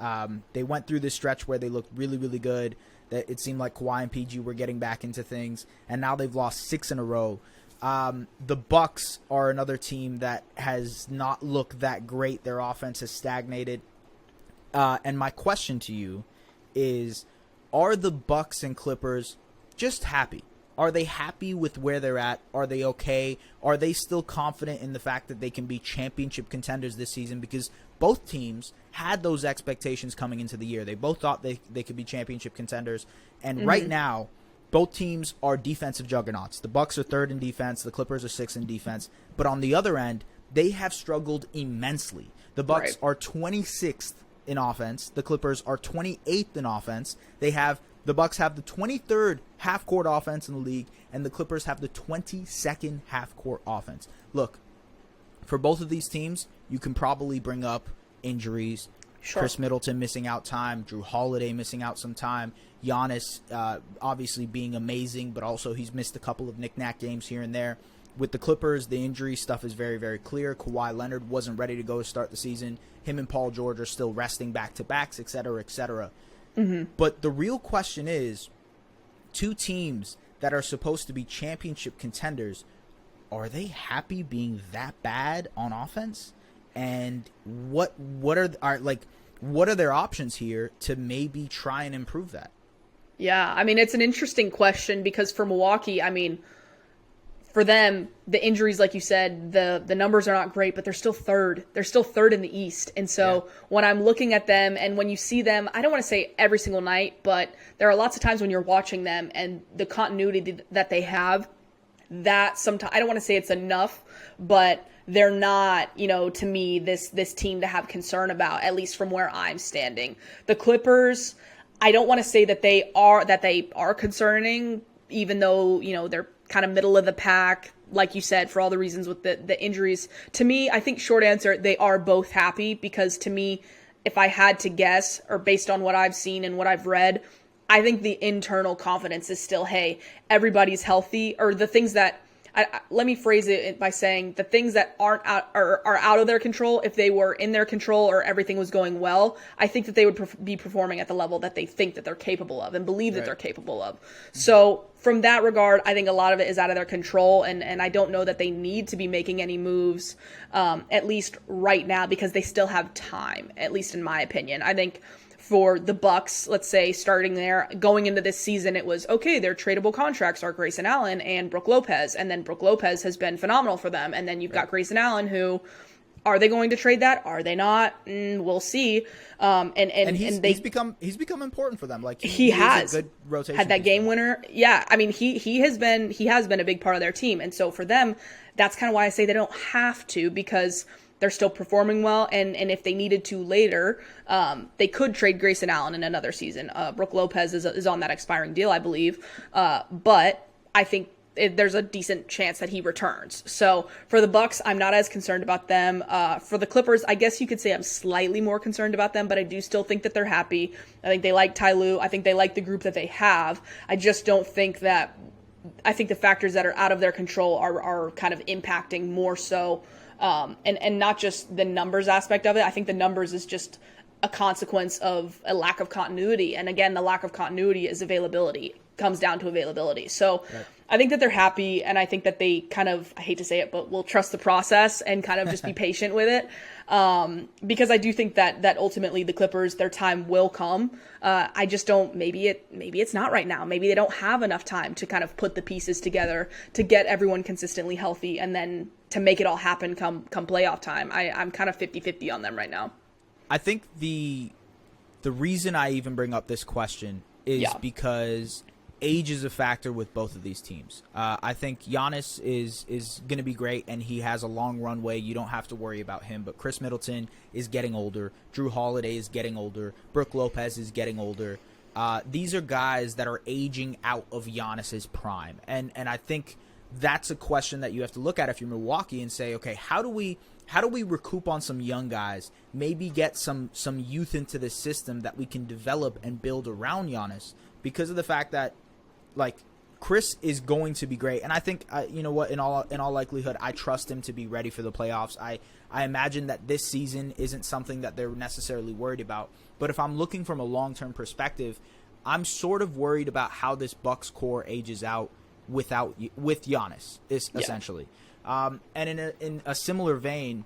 They went through this stretch where they looked really, really good. That it seemed like Kawhi and PG were getting back into things, and now they've lost 6 in a row. The Bucks are another team that has not looked that great. Their offense has stagnated. And my question to you is, are the Bucks and Clippers just happy? Are they happy with where they're at? Are they okay? Are they still confident in the fact that they can be championship contenders this season? Because both teams had those expectations coming into the year. They both thought they could be championship contenders. And right now, both teams are defensive juggernauts. The Bucks are third in defense. The Clippers are sixth in defense. But on the other end, they have struggled immensely. The Bucks are 26th in offense. The Clippers are 28th in offense. The Bucks have the 23rd half-court offense in the league, and the Clippers have the 22nd half-court offense. Look, for both of these teams, you can probably bring up injuries. Sure. Chris Middleton missing out time, Drew Holiday missing out some time, Giannis obviously being amazing, but also he's missed a couple of knick-knack games here and there. With the Clippers, the injury stuff is very, very clear. Kawhi Leonard wasn't ready to go to start the season. Him and Paul George are still resting back-to-backs, et cetera, et cetera. Mm-hmm. But the real question is, two teams that are supposed to be championship contenders, are they happy being that bad on offense? And what are their options here to maybe try and improve that? Yeah, I mean, it's an interesting question because for Milwaukee, I mean, for them, the injuries, like you said, the numbers are not great, but they're still third. They're still third in the East. And so when I'm looking at them and when you see them, I don't want to say every single night, but there are lots of times when you're watching them and the continuity that they have, that sometimes, I don't want to say it's enough, but they're not, to me, this team to have concern about, at least from where I'm standing. The Clippers, I don't want to say that they are concerning, even though, they're kind of middle of the pack, like you said, for all the reasons with the injuries. To me, I think short answer, they are both happy because to me, if I had to guess, or based on what I've seen and what I've read, I think the internal confidence is still, hey, everybody's healthy, or the things that, let me phrase it by saying the things that are out of their control, if they were in their control or everything was going well, I think that they would be performing at the level that they think that they're capable of and believe that they're capable of. Mm-hmm. So from that regard, I think a lot of it is out of their control, and I don't know that they need to be making any moves, at least right now, because they still have time, at least in my opinion. I think for the Bucks, let's say, starting there, going into this season, it was, okay, their tradable contracts are Grayson Allen and Brook Lopez, and then Brook Lopez has been phenomenal for them, and then you've got Grayson Allen, who, are they going to trade that? Are they not? We'll see. And he's become important for them. Like he has a good rotation had that game winner. Yeah, I mean he has been a big part of their team, and so for them, that's kind of why I say they don't have to, because they're still performing well, and if they needed to later, they could trade Grayson Allen in another season. Brook Lopez is on that expiring deal, I believe, but I think there's a decent chance that he returns. So for the Bucks, I'm not as concerned about them. For the Clippers, I guess you could say I'm slightly more concerned about them, but I do still think that they're happy. I think they like Ty Lue. I think they like the group that they have. I just don't think that. I think the factors that are out of their control are kind of impacting more so. And not just the numbers aspect of it. I think the numbers is just a consequence of a lack of continuity. And again, the lack of continuity is availability, comes down to availability. So I think that they're happy, and I think that they kind of, I hate to say it, but will trust the process and kind of just be patient with it. Because I do think that ultimately the Clippers, their time will come. I just don't, maybe it's not right now. Maybe they don't have enough time to kind of put the pieces together to get everyone consistently healthy and then to make it all happen come playoff time. I'm kind of 50-50 on them right now. I think the reason I even bring up this question is because age is a factor with both of these teams. I think Giannis is going to be great, and he has a long runway. You don't have to worry about him. But Chris Middleton is getting older. Drew Holiday is getting older. Brook Lopez is getting older. These are guys that are aging out of Giannis's prime. And I think that's a question that you have to look at if you're Milwaukee and say, okay, how do we recoup on some young guys, maybe get some youth into the system that we can develop and build around Giannis, because of the fact that, like, Chris is going to be great. And I think, you know what, in all likelihood, I trust him to be ready for the playoffs. I imagine that this season isn't something that they're necessarily worried about. But if I'm looking from a long-term perspective, I'm sort of worried about how this Bucks core ages out with Giannis, essentially. And in a similar vein,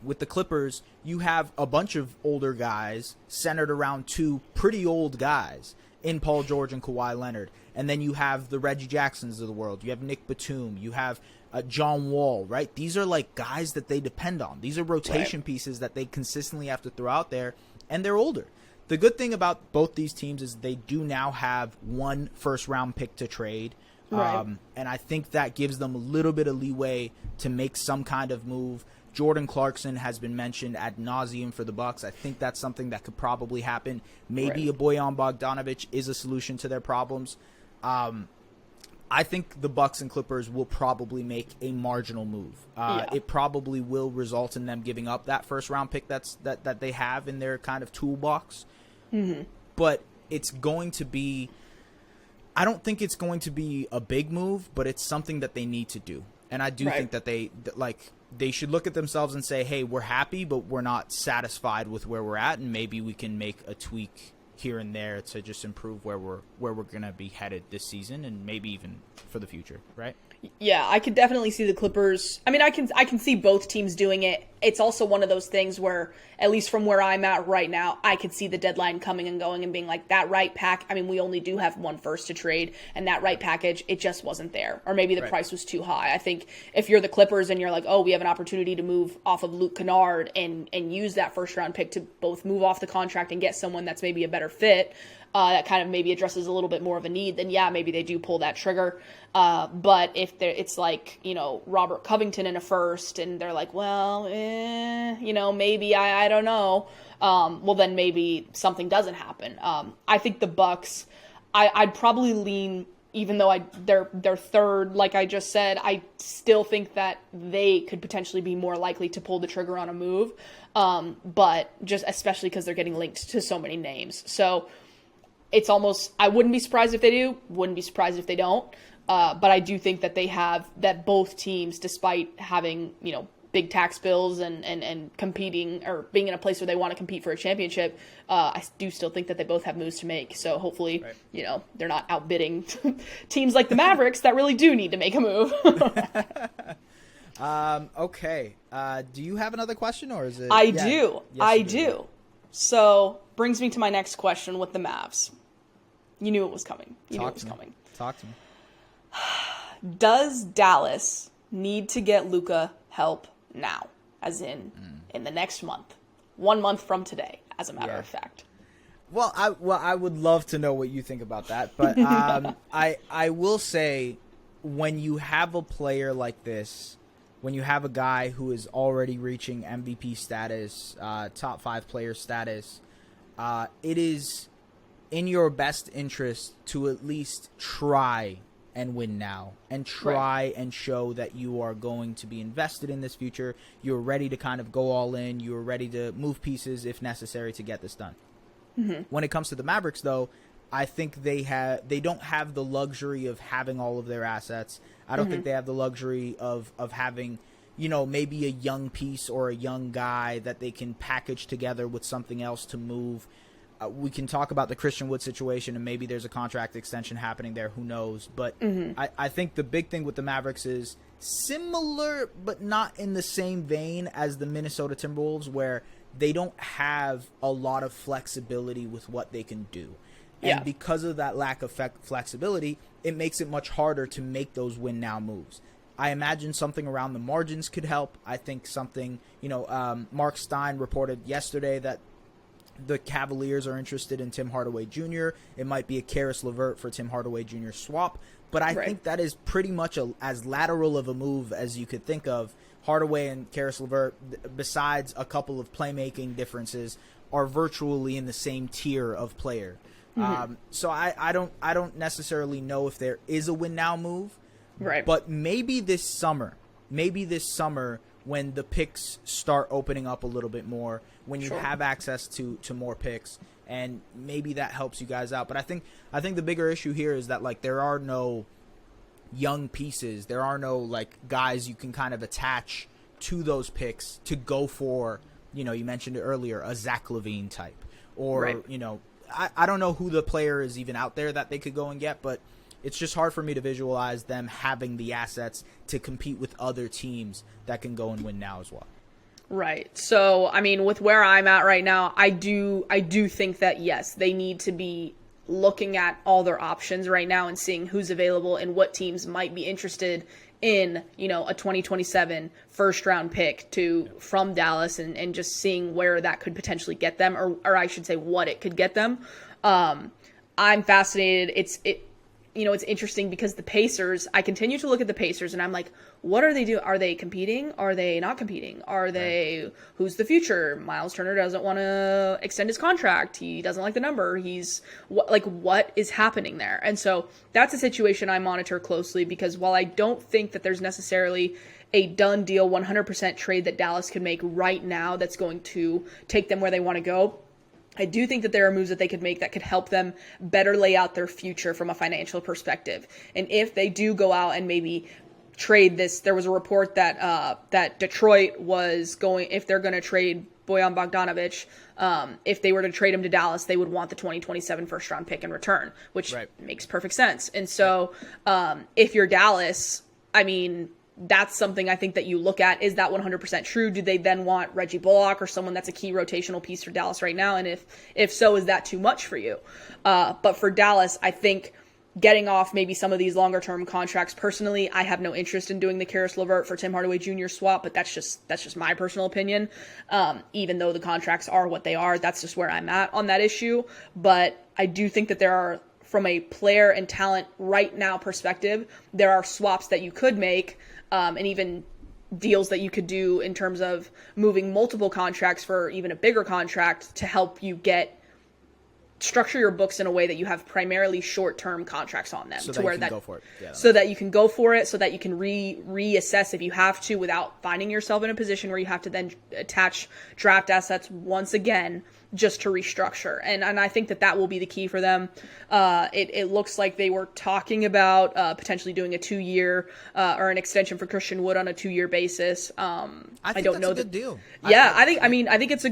with the Clippers, you have a bunch of older guys centered around two pretty old guys in Paul George and Kawhi Leonard. And then you have the Reggie Jacksons of the world. You have Nick Batum. You have John Wall, right? These are like guys that they depend on. These are rotation pieces that they consistently have to throw out there, and they're older. the good thing about both these teams is they do now have one first-round pick to trade. Right. And I think that gives them a little bit of leeway to make some kind of move. Jordan Clarkson has been mentioned ad nauseum for the Bucks. I think that's something that could probably happen. Maybe a Bojan Bogdanovic is a solution to their problems. I think the Bucks and Clippers will probably make a marginal move. It probably will result in them giving up that first round pick that they have in their kind of toolbox. Mm-hmm. But it's going to be, I don't think it's going to be a big move, but it's something that they need to do. And I do think that they should look at themselves and say, hey, we're happy, but we're not satisfied with where we're at, and maybe we can make a tweak here and there to just improve where we're going to be headed this season and maybe even for the future, right? Yeah, I could definitely see the Clippers. I mean, I can see both teams doing it. It's also one of those things where, at least from where I'm at right now, I could see the deadline coming and going and being like, that right pack, I mean, we only do have one first to trade, and that right package, it just wasn't there. Or maybe the price was too high. I think if you're the Clippers and you're like, oh, we have an opportunity to move off of Luke Kennard and use that first round pick to both move off the contract and get someone that's maybe a better fit, that kind of maybe addresses a little bit more of a need, then yeah, maybe they do pull that trigger. But if it's like, Robert Covington in a first and they're like, well, maybe I don't know. Well, then maybe something doesn't happen. I think the Bucks, I'd probably lean, even though they're third, like I just said, I still think that they could potentially be more likely to pull the trigger on a move. But just especially because they're getting linked to so many names. So it's almost, I wouldn't be surprised if they do, wouldn't be surprised if they don't. But I do think that that both teams, despite having, big tax bills and competing or being in a place where they want to compete for a championship, I do still think that they both have moves to make. So hopefully, they're not outbidding teams like the Mavericks that really do need to make a move. Okay. Do you have another question, or is it? I do. Yes, I do. So brings me to my next question with the Mavs. You knew it was coming. Talk to me. Does Dallas need to get Luka help now? As in the next month. 1 month from today, as a matter of fact. Well, I would love to know what you think about that. But I will say, when you have a player like this, when you have a guy who is already reaching MVP status, top 5 player status, it is in your best interest to at least try and win now, and try and show that you are going to be invested in this future. You're ready to kind of go all in. You're ready to move pieces if necessary to get this done. Mm-hmm. When it comes to the Mavericks, though, I think they don't have the luxury of having all of their assets. I don't think they have the luxury of having, maybe a young piece or a young guy that they can package together with something else to move. We can talk about the Christian Wood situation, and maybe there's a contract extension happening there. Who knows? But I think the big thing with the Mavericks is similar, but not in the same vein as the Minnesota Timberwolves, where they don't have a lot of flexibility with what they can do. And because of that lack of flexibility, it makes it much harder to make those win now moves. I imagine something around the margins could help. I think something, Mark Stein reported yesterday that the Cavaliers are interested in Tim Hardaway Jr. It might be a Karis LeVert for Tim Hardaway Jr. swap, but I think that is pretty much as lateral of a move as you could think of. Hardaway and Karis LeVert, besides a couple of playmaking differences, are virtually in the same tier of player. So I don't necessarily know if there is a win now move, but maybe this summer, when the picks start opening up a little bit more, when you have access to more picks, and maybe that helps you guys out. But I think the bigger issue here is that, like, there are no young pieces. There are no, like, guys you can kind of attach to those picks to go for, you mentioned it earlier, a Zach LaVine type. Or, I don't know who the player is even out there that they could go and get, but it's just hard for me to visualize them having the assets to compete with other teams that can go and win now as well. Right. So, I mean, with where I'm at right now, I do think that, yes, they need to be looking at all their options right now and seeing who's available and what teams might be interested in, a 2027 first round pick from Dallas and just seeing where that could potentially get them, or I should say what it could get them. I'm fascinated. It's interesting because the Pacers, I continue to look at the Pacers and I'm like, what are they doing? Are they competing? Are they not competing? Who's the future? Miles Turner doesn't want to extend his contract. He doesn't like the number. What is happening there? And so that's a situation I monitor closely, because while I don't think that there's necessarily a done deal 100% trade that Dallas could make right now that's going to take them where they want to go, I do think that there are moves that they could make that could help them better lay out their future from a financial perspective. And if they do go out and maybe trade this, there was a report that Detroit was going, if they're going to trade Bojan Bogdanovic, if they were to trade him to Dallas, they would want the 2027 first round pick in return, which makes perfect sense. And so if you're Dallas, I mean, that's something I think that you look at. Is that 100% true? Do they then want Reggie Bullock or someone that's a key rotational piece for Dallas right now? And if so, is that too much for you? But for Dallas, I think getting off maybe some of these longer term contracts, personally, I have no interest in doing the Karis LeVert for Tim Hardaway Jr. swap, but that's just my personal opinion. Even though the contracts are what they are, that's just where I'm at on that issue. But I do think that there are, from a player and talent right now perspective, there are swaps that you could make, and even deals that you could do in terms of moving multiple contracts for even a bigger contract to help you structure your books in a way that you have primarily short-term contracts on them, so to where that go for it. Yeah, so that you can go for it, so that you can reassess if you have to, without finding yourself in a position where you have to then attach draft assets once again just to restructure. And I think that will be the key for them. It looks like they were talking about potentially doing a 2-year or an extension for Christian Wood on a 2-year basis. I don't know the deal. Yeah, I think it's a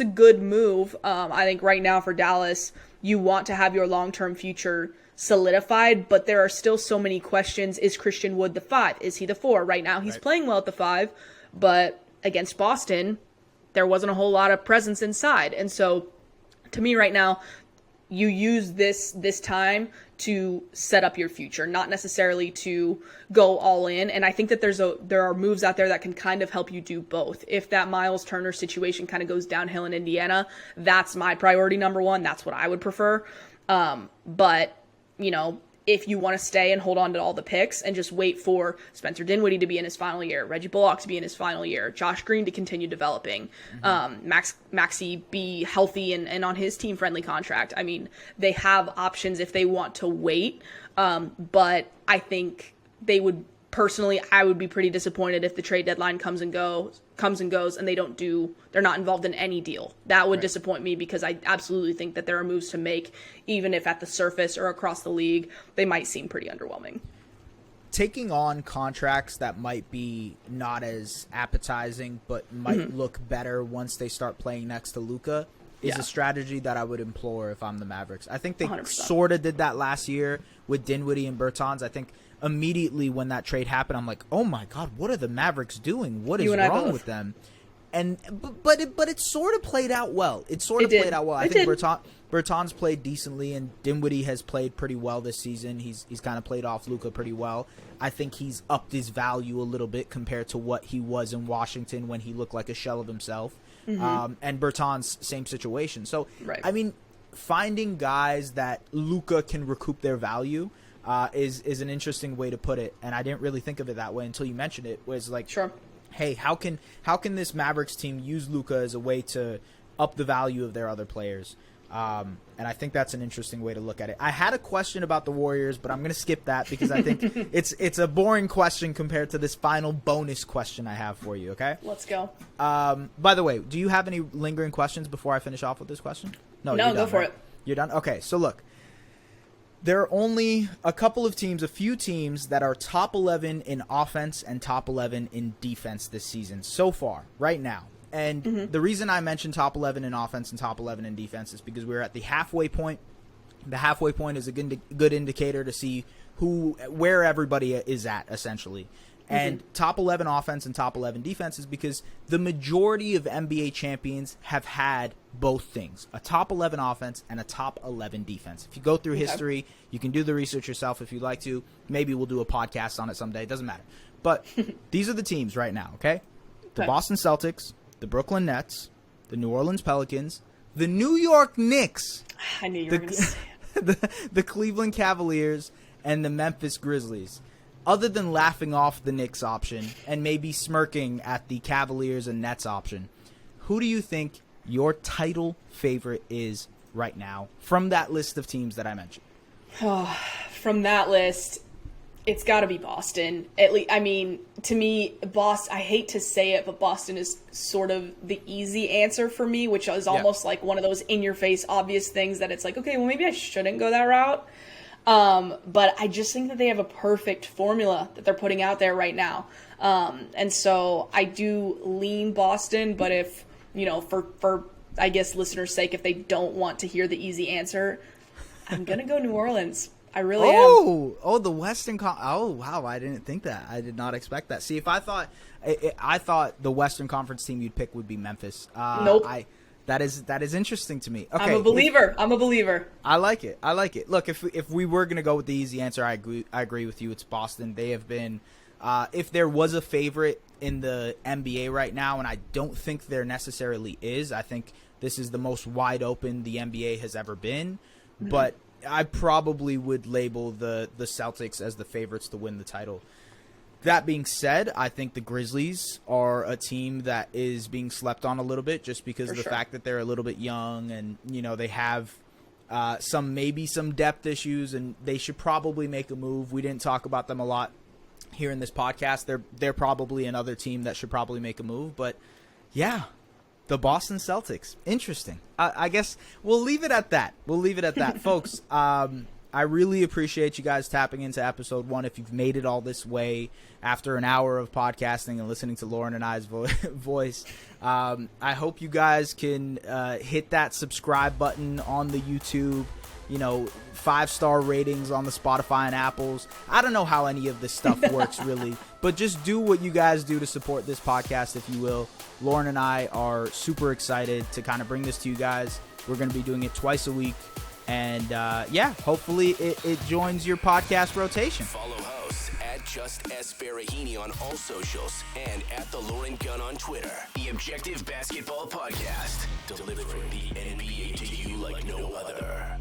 good move. I think right now for Dallas, you want to have your long-term future solidified, but there are still so many questions. Is Christian Wood the 5? Is he the 4? Right now he's playing well at the 5, but against Boston, there wasn't a whole lot of presence inside. And so to me right now, you use this time to set up your future, not necessarily to go all in. And I think that there are moves out there that can kind of help you do both. If that Miles Turner situation kind of goes downhill in Indiana, that's my priority number one. That's what I would prefer. But if you want to stay and hold on to all the picks and just wait for Spencer Dinwiddie to be in his final year, Reggie Bullock to be in his final year, Josh Green to continue developing, Maxey be healthy and on his team-friendly contract. I mean, they have options if they want to wait, but I think I would be pretty disappointed if the trade deadline comes and goes and they're not involved in any deal. That would disappoint me, because I absolutely think that there are moves to make, even if at the surface or across the league, they might seem pretty underwhelming. Taking on contracts that might be not as appetizing but might look better once they start playing next to Luka is a strategy that I would implore if I'm the Mavericks. I think they 100%. sort of did that last year with Dinwiddie and Bertans. I think immediately when that trade happened, I'm like, oh my God, what are the Mavericks doing? What is wrong with them? And but it sort of played out well. I think Bertans played decently, and Dinwiddie has played pretty well this season. He's kind of played off Luka pretty well. I think he's upped his value a little bit compared to what he was in Washington when he looked like a shell of himself. And Bertans, same situation. So, I mean, finding guys that Luka can recoup their value is an interesting way to put it, and I didn't really think of it that way until you mentioned it. Was like, hey, how can this Mavericks team use Luka as a way to up the value of their other players? And I think that's an interesting way to look at it. I had a question about the Warriors, but I'm going to skip that because I think it's a boring question compared to this final bonus question I have for you, okay? Let's go. By the way, do you have any lingering questions before I finish off with this question? No, go for it. You're done? Okay, so look. There are only a few teams that are top 11 in offense and top 11 in defense this season so far, right now. And the reason I mentioned top 11 in offense and top 11 in defense is because we're at the halfway point. The halfway point is a good indicator to see where everybody is at, essentially. and top 11 offense and top 11 defense is because the majority of NBA champions have had both things, a top 11 offense and a top 11 defense. If you go through history, you can do the research yourself if you'd like to. Maybe we'll do a podcast on it someday. It doesn't matter. But these are the teams right now, okay? The Boston Celtics, the Brooklyn Nets, the New Orleans Pelicans, the New York Knicks. I knew you were going to say it. The Cleveland Cavaliers, and the Memphis Grizzlies. Other than laughing off the Knicks option and maybe smirking at the Cavaliers and Nets option, who do you think your title favorite is right now from that list of teams that I mentioned? From that list, it's got to be Boston. At least, I mean, to me, Boston, I hate to say it, but Boston is sort of the easy answer for me, which is almost like one of those in-your-face obvious things that it's like, okay, well, maybe I shouldn't go that route. But I just think that they have a perfect formula that they're putting out there right now. And so I do lean Boston, but if, for I guess listeners' sake, if they don't want to hear the easy answer, I'm going to go New Orleans. I really am. Oh, the Western oh, wow, I didn't think that. I did not expect that. See, if I thought the Western Conference team you'd pick would be Memphis. Nope. That is interesting to me. Okay, I'm a believer. I like it. Look, if we were gonna go with the easy answer, I agree with you. It's Boston. They have been, if there was a favorite in the NBA right now, and I don't think there necessarily is. I think this is the most wide open the NBA has ever been. Mm-hmm. But I probably would label the Celtics as the favorites to win the title. That being said, I think the Grizzlies are a team that is being slept on a little bit just because of the fact that they're a little bit young and, they have some depth issues and they should probably make a move. We didn't talk about them a lot here in this podcast. They're probably another team that should probably make a move. But, yeah, the Boston Celtics. Interesting. I guess we'll leave it at that. Folks. I really appreciate you guys tapping into episode 1. If you've made it all this way after an hour of podcasting and listening to Lauren and I's voice, I hope you guys can hit that subscribe button on the YouTube, 5-star ratings on the Spotify and Apples. I don't know how any of this stuff works really, but just do what you guys do to support this podcast, if you will. Lauren and I are super excited to kind of bring this to you guys. We're going to be doing it twice a week. And, hopefully it joins your podcast rotation. Follow hosts at Just S Baraheni on all socials and at The Lauren Gunn on Twitter. The Objective Basketball Podcast, delivering the NBA to you like no other.